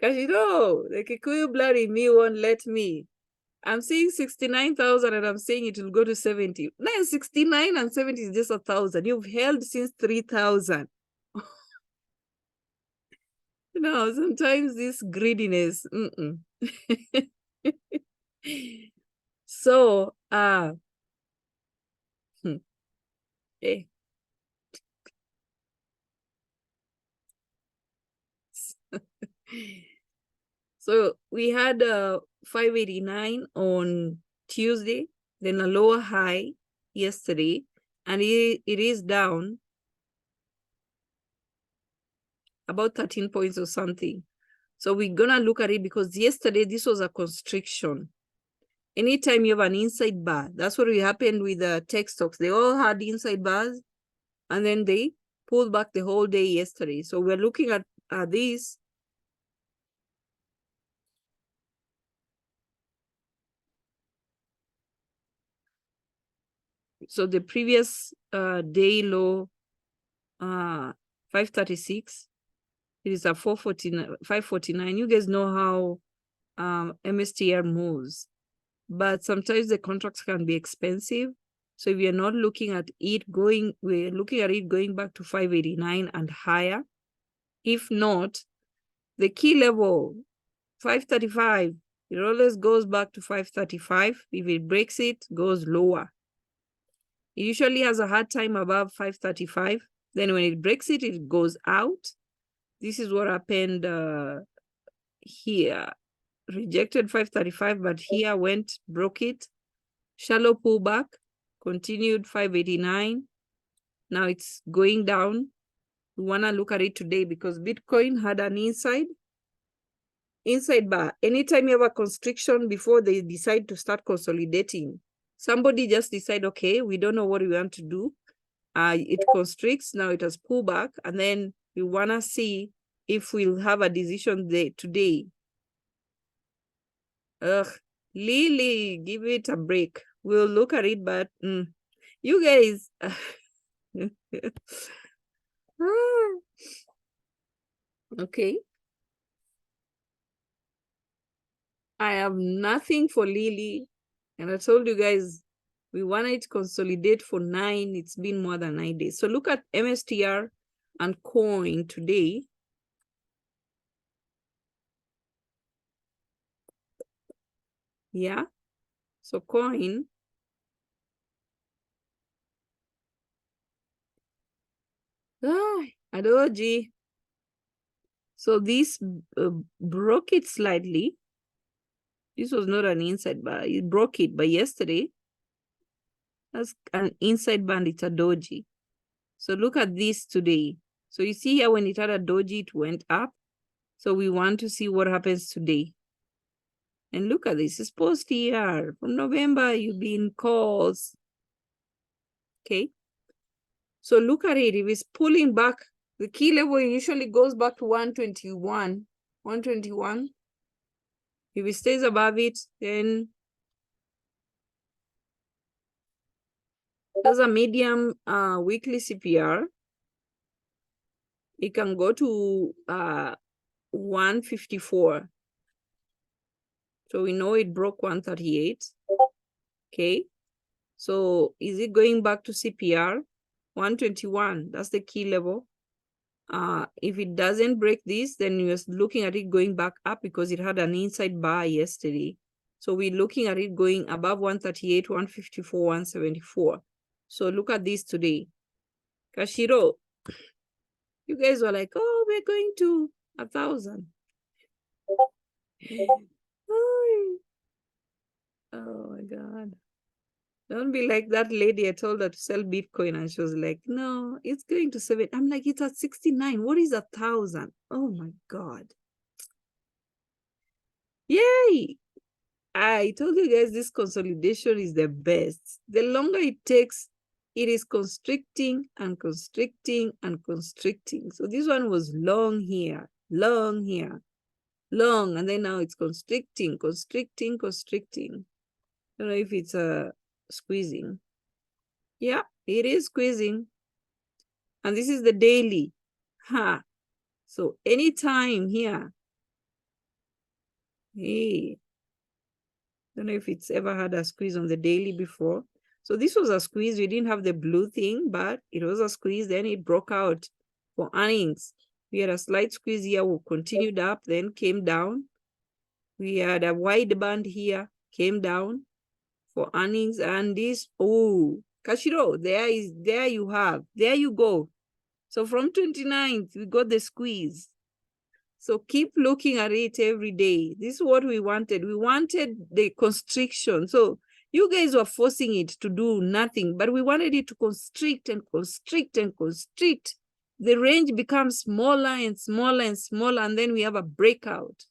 S1: the Kikuyu blood in me won't let me. I'm seeing 69,000 and I'm saying it will go to 70. Now 69 and 70 is just 1,000. You've held since 3,000. Sometimes this greediness. So, So we had 589 on Tuesday, then a lower high yesterday, and it is down about 13 points or something. So we're gonna look at it because yesterday this was a constriction. Anytime you have an inside bar, that's what happened with the tech stocks. They all had inside bars, and then they pulled back the whole day yesterday. So we're looking at this. So the previous day low, 536, it is a 549. You guys know how MSTR moves, but sometimes the contracts can be expensive. So if you're not looking at it going, we're looking at it going back to 589 and higher. If not, the key level, 535, it always goes back to 535. If it breaks it, goes lower. It usually has a hard time above 535. Then when it breaks it, it goes out. This is what happened here. Rejected 535, but here went, broke it. Shallow pullback, continued 589. Now it's going down. We want to look at it today because Bitcoin had an inside bar. Anytime you have a constriction before they decide to start consolidating, somebody just decide, okay, we don't know what we want to do. It constricts, now it has pulled back, and then we want to see if we'll have a decision today. Lily, give it a break. We'll look at it, but you guys. Okay. I have nothing for Lily. And I told you guys, we want it to consolidate for 9. It's been more than 9 days. So look at MSTR and coin today. Yeah. So coin. Adoji. So this broke it slightly. This was not an inside bar. It broke it, but yesterday, that's an inside band. It's a doji. So look at this today. So you see here when it had a doji, it went up. So we want to see what happens today. And look at this. It's post here. From November, you've been calls. Okay. So look at it. If it's pulling back, the key level usually goes back to 121. 121. If it stays above it, then there's a medium weekly CPR. It can go to 154. So we know it broke 138. Okay. So is it going back to CPR? 121. That's the key level. If it doesn't break this, then you're looking at it going back up because it had an inside bar yesterday. So we're looking at it going above 138, 154, 174. So look at this today. Kashiro, you guys were like, oh, we're going to 1,000. Oh my God. Don't be like that lady. I told her to sell Bitcoin and she was like, no, it's going to 7. I'm like, it's at 69. What is 1,000? Oh my God. Yay. I told you guys this consolidation is the best. The longer it takes, it is constricting and constricting and constricting. So this one was long here, long here, long, and then now it's constricting, constricting, constricting. I don't know if it's squeezing. Yeah, it is squeezing. And this is the daily. Ha. So anytime here. Hey. Don't know if it's ever had a squeeze on the daily before. So this was a squeeze. We didn't have the blue thing, but it was a squeeze. Then it broke out for earnings. We had a slight squeeze here. We continued up, then came down. We had a wide band here, came down for earnings. And this, oh, Kashiro, there you go. So from 29th, we got the squeeze. So keep looking at it every day. This is what we wanted. We wanted the constriction. So you guys were forcing it to do nothing, but we wanted it to constrict and constrict and constrict. The range becomes smaller and smaller and smaller, and then we have a breakout.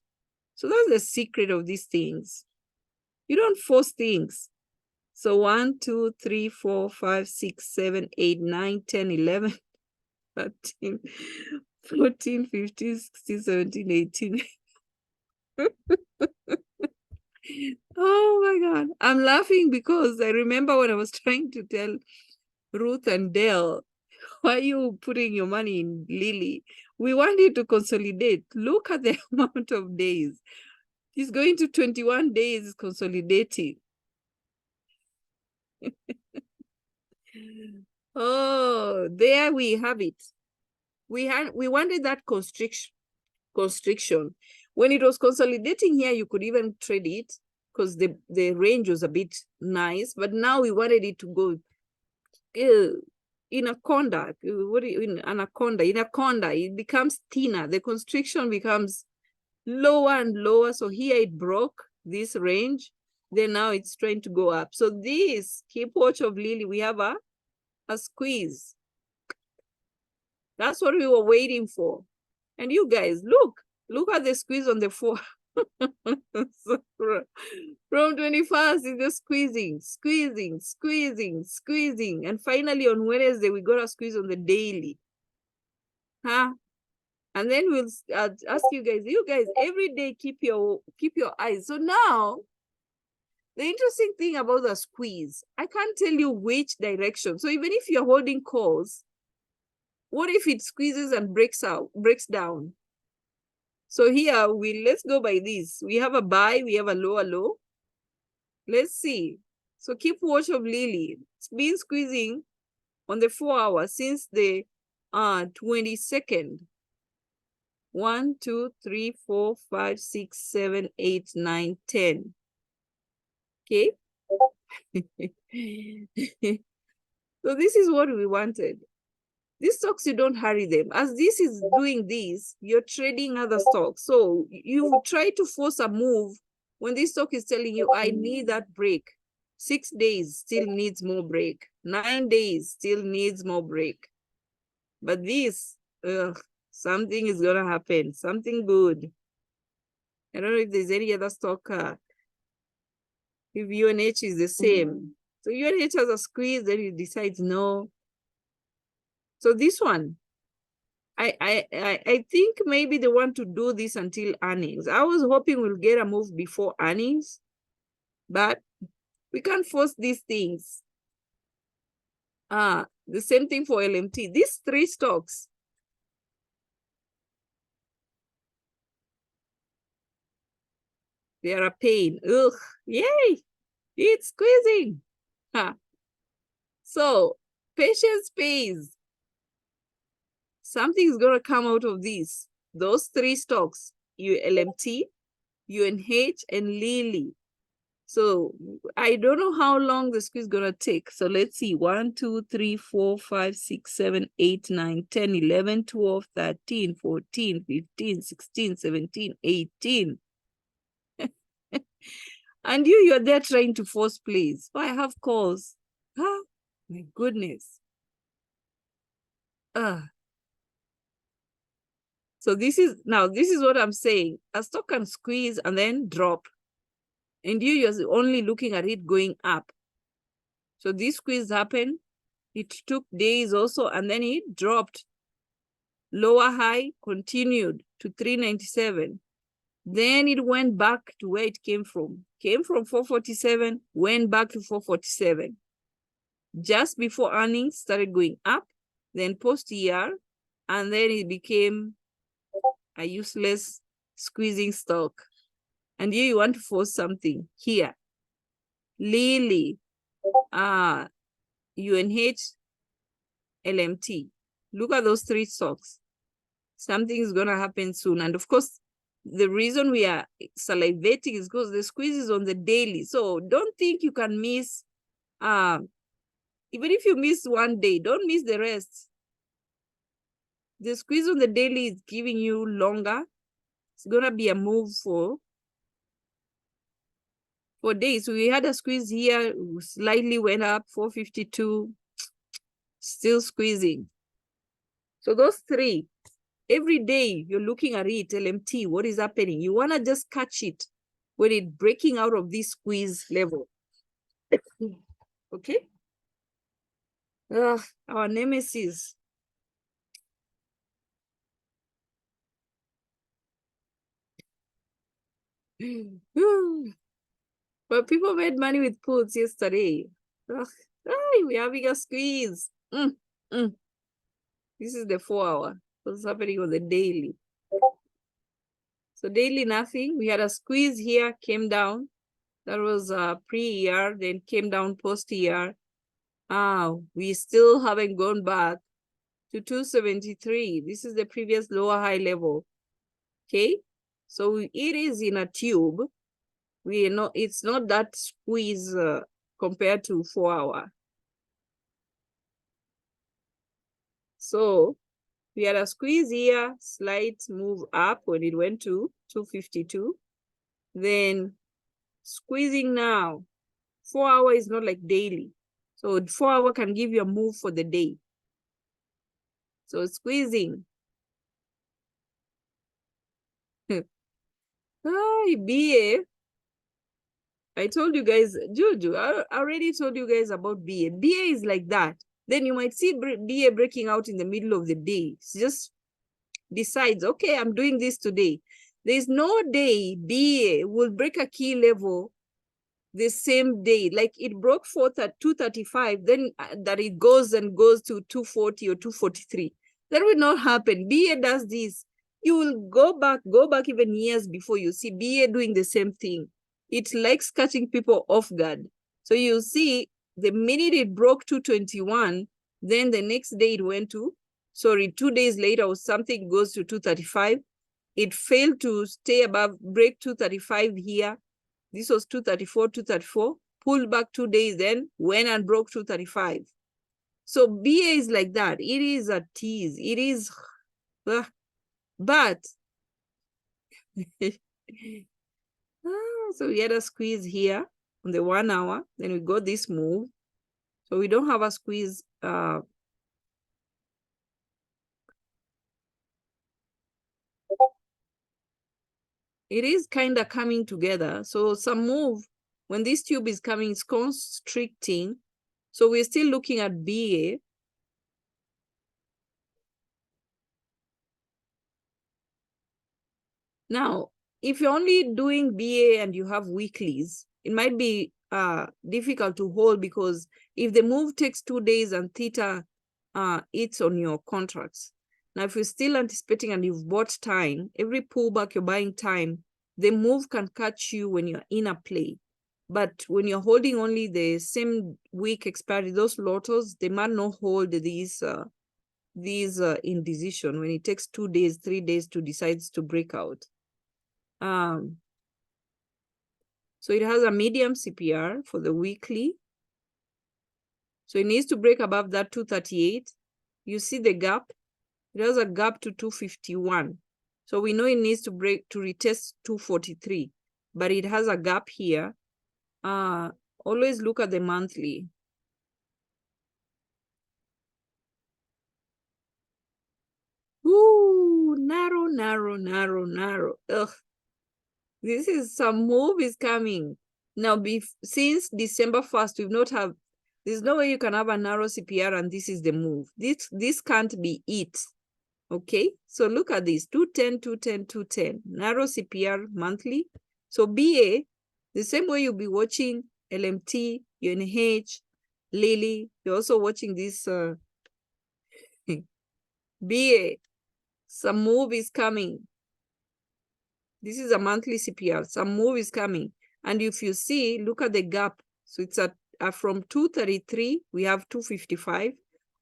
S1: So that's the secret of these things. You don't force things. So 1, 2, 3, 4, 5, 6, 7, 8, 9, 10, 11, 13, 14, 15, 16, 17, 18. Oh my God. I'm laughing because I remember when I was trying to tell Ruth and Dale, why are you putting your money in Lily? We want you to consolidate. Look at the amount of days. He's going to 21 days consolidating. Oh, there we have it. We wanted that constriction. When it was consolidating here, you could even trade it because the range was a bit nice. But now we wanted it to go in a conda. What in anaconda? In a conda, it becomes thinner. The constriction becomes lower and lower. So here it broke this range. Then now it's trying to go up. So this, keep watch of Lily. We have a squeeze. That's what we were waiting for. And you guys, look at the squeeze on the 4. So from 21st, it's just squeezing. And finally on Wednesday, we got a squeeze on the daily. Huh? And then we'll ask you guys, every day keep your eyes. So now, the interesting thing about the squeeze, I can't tell you which direction. So even if you're holding calls, what if it squeezes and breaks down? So here, let's go by this. We have a buy, we have a lower low. Let's see. So keep watch of Lily. It's been squeezing on the 4 hours since the 22nd. 1, 2, 3, 4, 5, 6, 7, 8, 9, 10. Okay. So this is what we wanted. These stocks, you don't hurry them. As this is doing this, you're trading other stocks. So you try to force a move when this stock is telling you, I need that break. 6 days still needs more break. 9 days still needs more break. But this, something is going to happen. Something good. I don't know if there's any other stock. If UNH is the same. So UNH has a squeeze, then it decides no. So this one, I think maybe they want to do this until earnings. I was hoping we'll get a move before earnings, but we can't force these things. The same thing for LMT. These 3 stocks, they are a pain. Ugh, yay, it's squeezing. So patience pays. Something's gonna come out of this. Those 3 stocks, LMT, UNH, and Lily. So I don't know how long the squeeze is gonna take. So let's see. 1, 2, 3, 4, 5, 6, 7, 8, 9, 10, 11, 12, 13, 14, 15, 16, 17, 18. And you're there trying to force plays. Oh, I have calls. Ah, my goodness. So this is what I'm saying. A stock can squeeze and then drop. And you're only looking at it going up. So this squeeze happened. It took days also, and then it dropped. Lower high continued to 397. Then it went back to where it came from. Came from 447, went back to 447. Just before earnings started going up, then post-year, and then it became a useless squeezing stock. And here you want to force something here. Lily, UNH, LMT. Look at those 3 stocks. Something is going to happen soon. And of course, the reason we are salivating is because the squeeze is on the daily. So don't think you can miss, even if you miss 1 day, don't miss the rest. The squeeze on the daily is giving you longer. It's going to be a move for days. So we had a squeeze here, slightly went up, 452, still squeezing. So those 3, every day you're looking at it, LMT, what is happening? You want to just catch it when it's breaking out of this squeeze level. Okay? Our nemesis. But people made money with puts yesterday. Ugh. Ay, we're having a squeeze. This is the 4 hour. What's happening on the daily? So daily nothing. We had a squeeze here, came down. That was pre-ER, then came down post-ER. We still haven't gone back to 273. This is the previous lower high level. Okay, so it is in a tube. It's not that squeeze compared to 4 hour. So we had a squeeze here, slight move up when it went to 252. Then squeezing now. 4 hour is not like daily. So 4 hour can give you a move for the day. So squeezing. Hi, BA. I told you guys, Juju, I already told you guys about BA. BA is like that. Then you might see BA breaking out in the middle of the day. It's just decides, okay, I'm doing this today. There's no day BA will break a key level the same day. Like it broke forth at 235, then that it goes and goes to 240 or 243. That will not happen. BA does this. You will go back even years before you see BA doing the same thing. It likes catching people off guard. So you see, the minute it broke 221, then the next day it went to, 2 days later or something, goes to 235. It failed to stay above, break 235 here. This was 234, 234, pulled back 2 days, then went and broke 235. So BA is like that. It is a tease. It is, but so we had a squeeze here on the 1 hour. Then we got this move. So we don't have a squeeze. It is kind of coming together. So some move, when this tube is coming, it's constricting. So we're still looking at BA. Now, if you're only doing BA and you have weeklies, it might be difficult to hold, because if the move takes 2 days and theta eats on your contracts. Now, if you're still anticipating and you've bought time, every pullback you're buying time, the move can catch you when you're in a play. But when you're holding only the same week expiry, those lotos, they might not hold these indecision when it takes 2 days, 3 days to decide to break out. So it has a medium CPR for the weekly. So it needs to break above that 238. You see the gap? It has a gap to 251. So we know it needs to break to retest 243, but it has a gap here. Always look at the monthly. Ooh, narrow, narrow, narrow, narrow. Ugh. This is some move is coming. Now, since December 1st, we've not have, there's no way you can have a narrow CPR and this is the move. This can't be it. Okay, so look at this, 210, 210, 210, narrow CPR monthly. So BA, the same way you'll be watching LMT, UNH, Lily, you're also watching this BA, some move is coming. This is a monthly CPR, some move is coming. And if you see, look at the gap. So it's from 233, we have 255.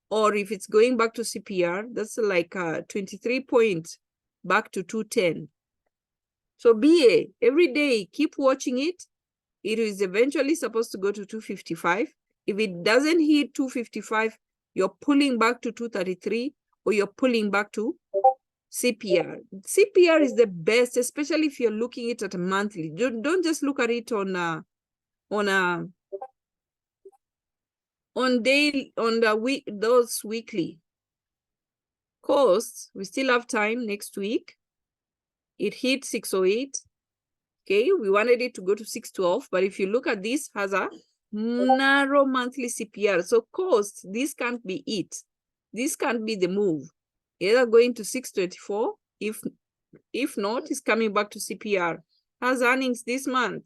S1: Or if it's going back to CPR, that's like 23 points back to 210. So BA, every day, keep watching it. It is eventually supposed to go to 255. If it doesn't hit 255, you're pulling back to 233, or you're pulling back to CPR. CPR is the best, especially if you're looking at it monthly. Don't just look at it on the week, those weekly. Costs, we still have time next week. It hit 608. Okay, we wanted it to go to 612, but if you look at this, has a narrow monthly CPR. So cost, this can't be it. This can't be the move. Either going to 624, if not, it's coming back to CPR. Has earnings this month.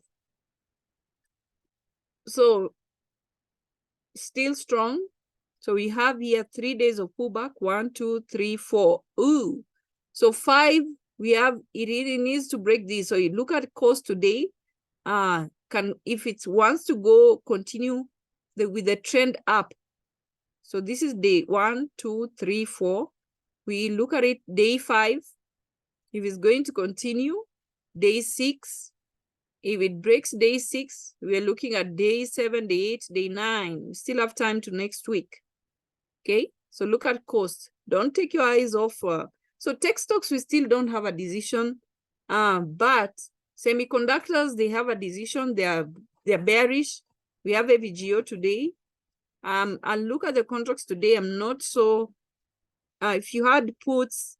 S1: So still strong. So we have here 3 days of pullback. 1, 2, 3, 4. Ooh. So 5, we have, it really needs to break this. So you look at cost today. If it wants to go continue with the trend up. So this is day 1, 2, 3, 4. We look at it day 5. If it's going to continue, day 6. If it breaks day 6, we're looking at day 7, day 8, day 9. We still have time to next week. Okay, so look at cost. Don't take your eyes off. So tech stocks, we still don't have a decision. But semiconductors, they have a decision. They're bearish. We have AVGO today. I'll look at the contracts today. I'm not so. If you had puts,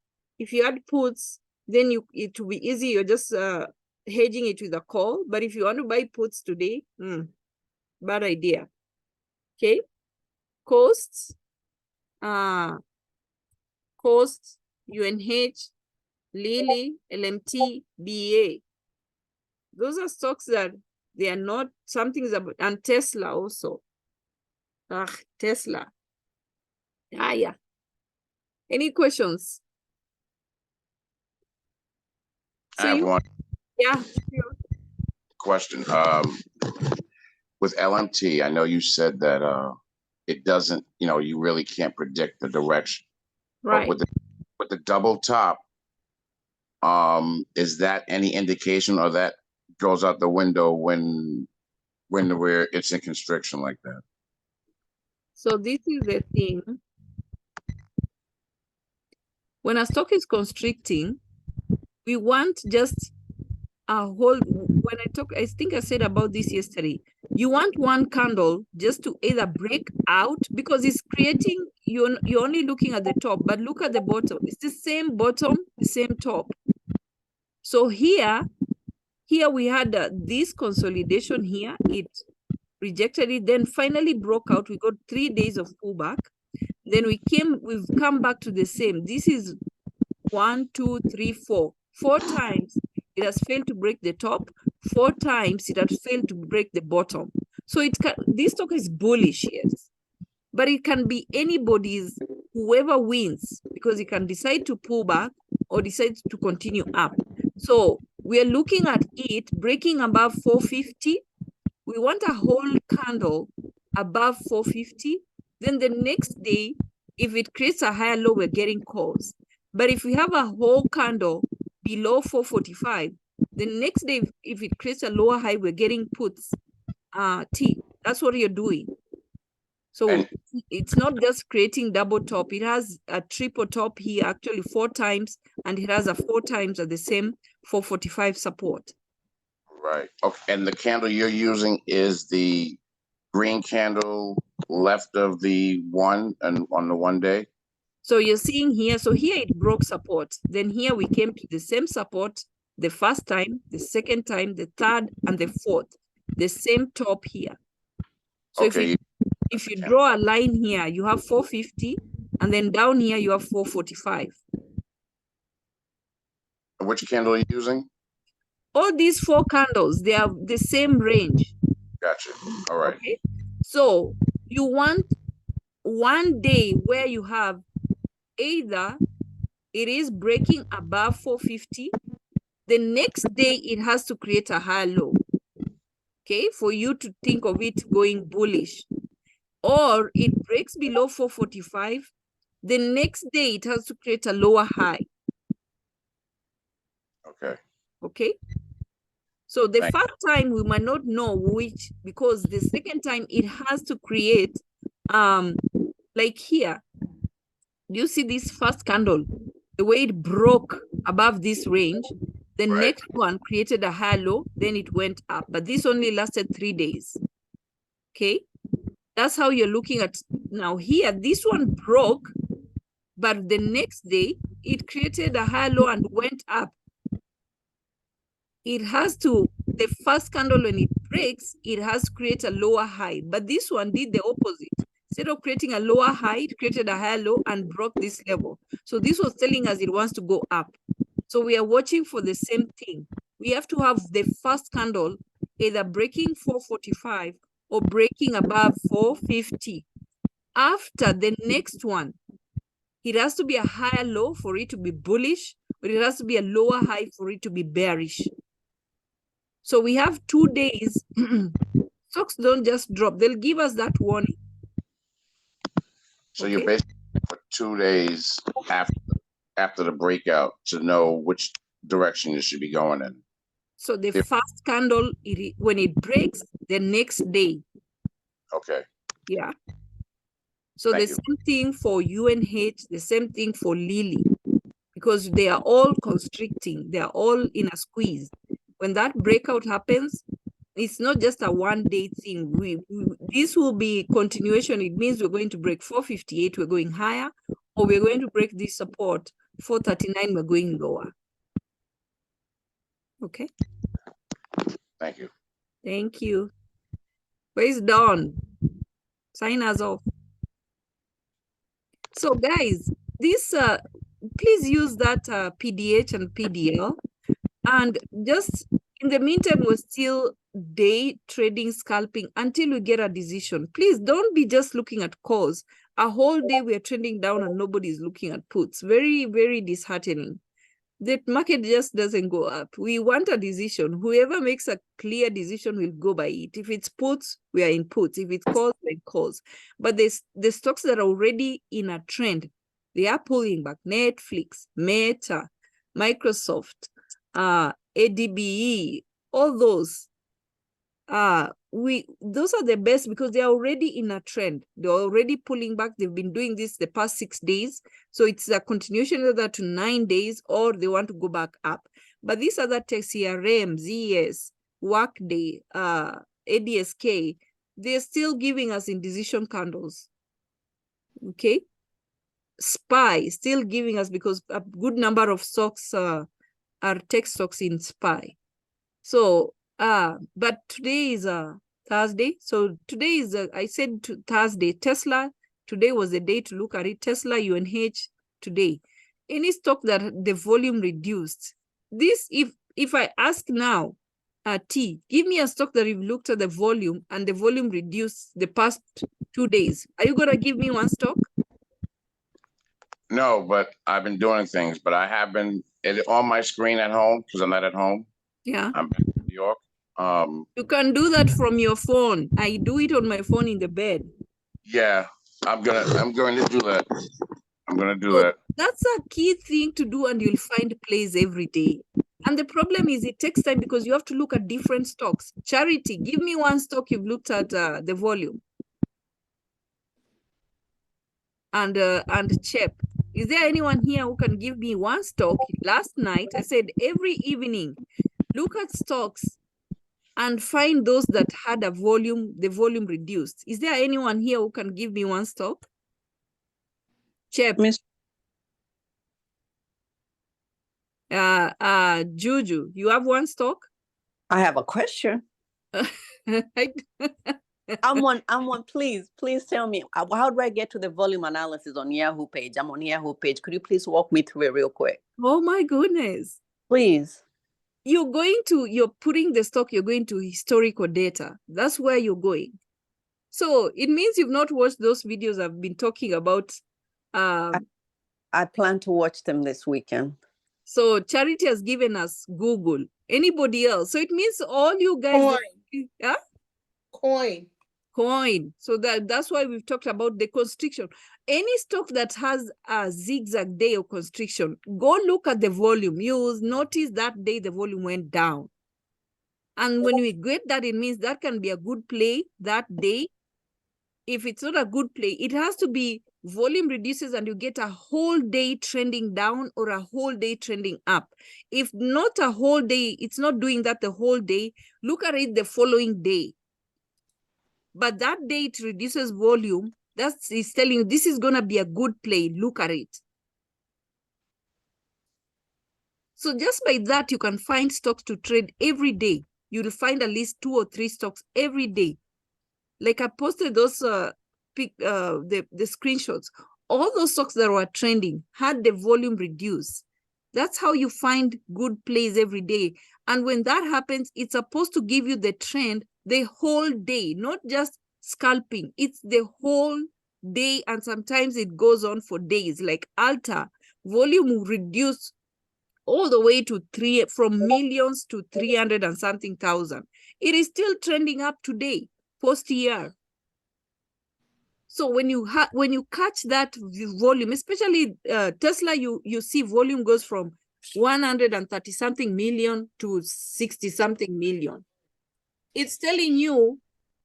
S1: then it will be easy. You're just hedging it with a call. But if you want to buy puts today, bad idea. Okay, costs. Cost, UNH, Lilly, LMT, BA. Those are stocks that they are not something about, and Tesla also. Tesla. Yeah. Any questions?
S2: I have one.
S1: Yeah. Sure.
S2: Question. With LMT, I know you said that it doesn't, you really can't predict the direction.
S1: Right.
S2: But with the double top, is that any indication, or that goes out the window when it's in constriction like that?
S1: So this is the thing. When a stock is constricting, we want just a whole, when I think I said about this yesterday, you want one candle just to either break out, because it's creating, you're only looking at the top, but look at the bottom. It's the same bottom, the same top. So here we had this consolidation here. It rejected it, then finally broke out. We got 3 days of pullback. Then we've come back to the same. This is 1, 2, 3, 4. 4 times it has failed to break the top. 4 times it has failed to break the bottom. So this stock is bullish, yes. But it can be anybody's, whoever wins, because it can decide to pull back or decide to continue up. So we are looking at it breaking above 450. We want a whole candle above 450. Then the next day, if it creates a higher low, we're getting calls. But if we have a whole candle below 445, the next day, if it creates a lower high, we're getting puts. T. That's what you're doing. So it's not just creating double top. It has a triple top here, actually 4 times, and it has a 4 times at the same 445 support.
S2: Right. Okay. And the candle you're using is the green candle left of the one and on the 1 day?
S1: So you're seeing here, so here it broke support. Then here we came to the same support the first time, the second time, the third, and the fourth. The same top here. So okay. If you draw a line here, you have 450, and then down here you have 445.
S2: Which candle are you using?
S1: All these 4 candles, they are the same range.
S2: Gotcha. All right.
S1: Okay. So you want 1 day where you have either it is breaking above 450, the next day it has to create a higher low, okay, for you to think of it going bullish. Or it breaks below 445, the next day it has to create a lower high. Okay. So the first time we might not know which, because the second time it has to create, like here, you see this first candle, the way it broke above this range, the next one created a high low, then it went up, but this only lasted 3 days. Okay, that's how you're looking at now. Here, this one broke, but the next day it created a high low and went up. It has to, the first candle when it breaks, it has to create a lower high, but this one did the opposite. Instead of creating a lower high, it created a higher low and broke this level. So this was telling us it wants to go up. So we are watching for the same thing. We have to have the first candle either breaking 445 or breaking above 450, after the next one, it has to be a higher low for it to be bullish, but it has to be a lower high for it to be bearish. So we have 2 days. Stocks don't just drop. They'll give us that warning.
S2: So
S1: Okay.
S2: you're basically for 2 days after the breakout to know which direction you should be going in.
S1: So the first candle, when it breaks, the next day.
S2: Okay.
S1: Yeah. So
S2: Thank
S1: the
S2: you.
S1: same thing for UNH, the same thing for Lily, because they are all constricting. They are all in a squeeze. When that breakout happens, it's not just a 1 day thing. This will be continuation. It means we're going to break 458, we're going higher, or we're going to break this support, 439, we're going lower. Okay.
S2: Thank you.
S1: Thank you. Where's Dawn? Sign us off. So guys, this please use that PDH and PDL, and just in the meantime, we're still day trading, scalping until we get a decision. Please don't be just looking at calls. A whole day we're trending down and nobody's looking at puts. Very, very disheartening. The market just doesn't go up. We want a decision. Whoever makes a clear decision will go by it. If it's puts, we are in puts. If it's calls, we're in calls. But the stocks that are already in a trend, they are pulling back. Netflix, Meta, Microsoft, ADBE, all those. Those are the best because they're already in a trend. They're already pulling back. They've been doing this the past 6 days. So it's a continuation of that to 9 days, or they want to go back up. But these other techs, CRM, ZS, Workday, ADSK, they're still giving us indecision candles. Okay. SPY still giving us, because a good number of stocks are tech stocks in SPY. So, but today is Thursday. So today is, I said Thursday, Tesla, today was the day to look at it. Tesla, UNH today. Any stock that the volume reduced. This, if I ask now, T, give me a stock that you've looked at the volume and the volume reduced the past 2 days. Are you going to give me one stock?
S2: No, but I've been doing things, but I have been on my screen at home because I'm not at home.
S1: Yeah.
S2: I'm back in New York.
S1: You can do that from your phone. I do it on my phone in the bed.
S2: Yeah, I'm going to do that. I'm going to do
S1: So
S2: that.
S1: that's a key thing to do, and you'll find plays every day. And the problem is it takes time because you have to look at different stocks. Charity, give me one stock you've looked at the volume. And Chep, is there anyone here who can give me one stock? Last night, I said every evening, look at stocks and find those that had the volume reduced. Is there anyone here who can give me one stock? Chep. Juju, you have one stock?
S3: I have a question. I'm one, please tell me, how do I get to the volume analysis on Yahoo page? I'm on Yahoo page. Could you please walk me through it real quick?
S1: Oh my goodness.
S3: Please.
S1: You're putting the stock, you're going to historical data. That's where you're going. So it means you've not watched those videos I've been talking about.
S3: I plan to watch them this weekend.
S1: So Charity has given us Google. Anybody else? So it means all you guys. Coin. So that's why we've talked about the constriction. Any stock that has a zigzag day of constriction, go look at the volume. You'll notice that day the volume went down. And when we get that, it means that can be a good play that day. If it's not a good play, it has to be volume reduces and you get a whole day trending down or a whole day trending up. If not a whole day, it's not doing that the whole day, look at it the following day. But that day it reduces volume. That's telling you this is going to be a good play. Look at it. So just by that, you can find stocks to trade every day. You'll find at least 2 or 3 stocks every day. Like I posted those the screenshots. All those stocks that were trending had the volume reduced. That's how you find good plays every day. And when that happens, it's supposed to give you the trend the whole day, not just scalping. It's the whole day, and sometimes it goes on for days. Like Alta, volume will reduce all the way to from millions to 300 and something thousand. It is still trending up today, post-year. So when you catch that volume, especially Tesla, you see volume goes from 130 something million to 60 something million. It's telling you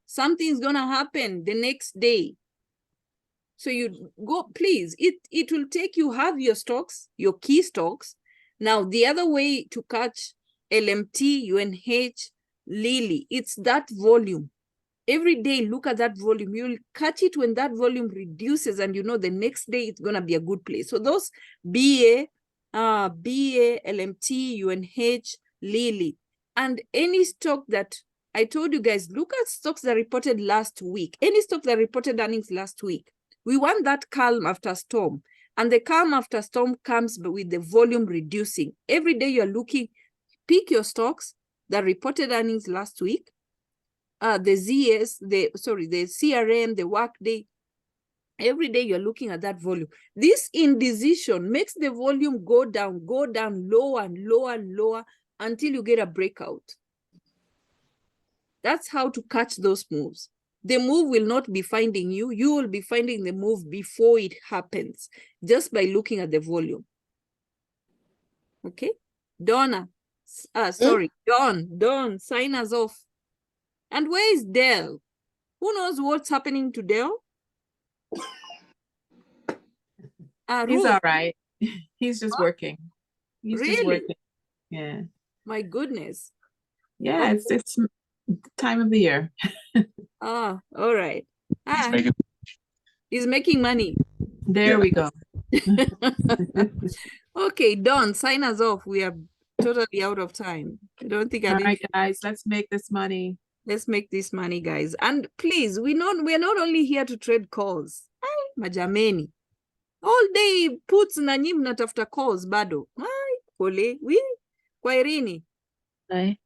S1: something's gonna happen the next day. So you go, please, it will take you, have your stocks, your key stocks. Now, the other way to catch LMT, UNH, Lily, it's that volume. Every day, look at that volume. You'll catch it when that volume reduces, and you know the next day it's going to be a good place. So those BA, LMT, UNH, Lily, and any stock that I told you guys, look at stocks that reported last week. Any stock that reported earnings last week. We want that calm after storm. And the calm after storm comes with the volume reducing. Every day you're looking, pick your stocks that reported earnings last week. The ZS, the CRM, the Workday. Every day you're looking at that volume. This indecision makes the volume go down, lower and lower and lower until you get a breakout. That's how to catch those moves. The move will not be finding you. You will be finding the move before it happens, just by looking at the volume. Okay? Donna, Don, sign us off. And where is Dell? Who knows what's happening to Dell?
S4: He's all right. He's just working. He's
S1: really?
S4: just working. Yeah.
S1: My goodness.
S4: Yeah,
S1: okay.
S4: it's time of the year.
S1: All right.
S2: He's
S1: He's making money.
S4: There we go.
S1: Okay, Don, sign us off. We are totally out of time. I don't think
S4: All right, guys, let's make this money.
S1: Let's make this money, guys. And please, we're not only here to trade calls. Ay, majameni. All day puts na nyinyi mnatafuta calls bado. Ay, pole. Kwaherini.
S4: Bye.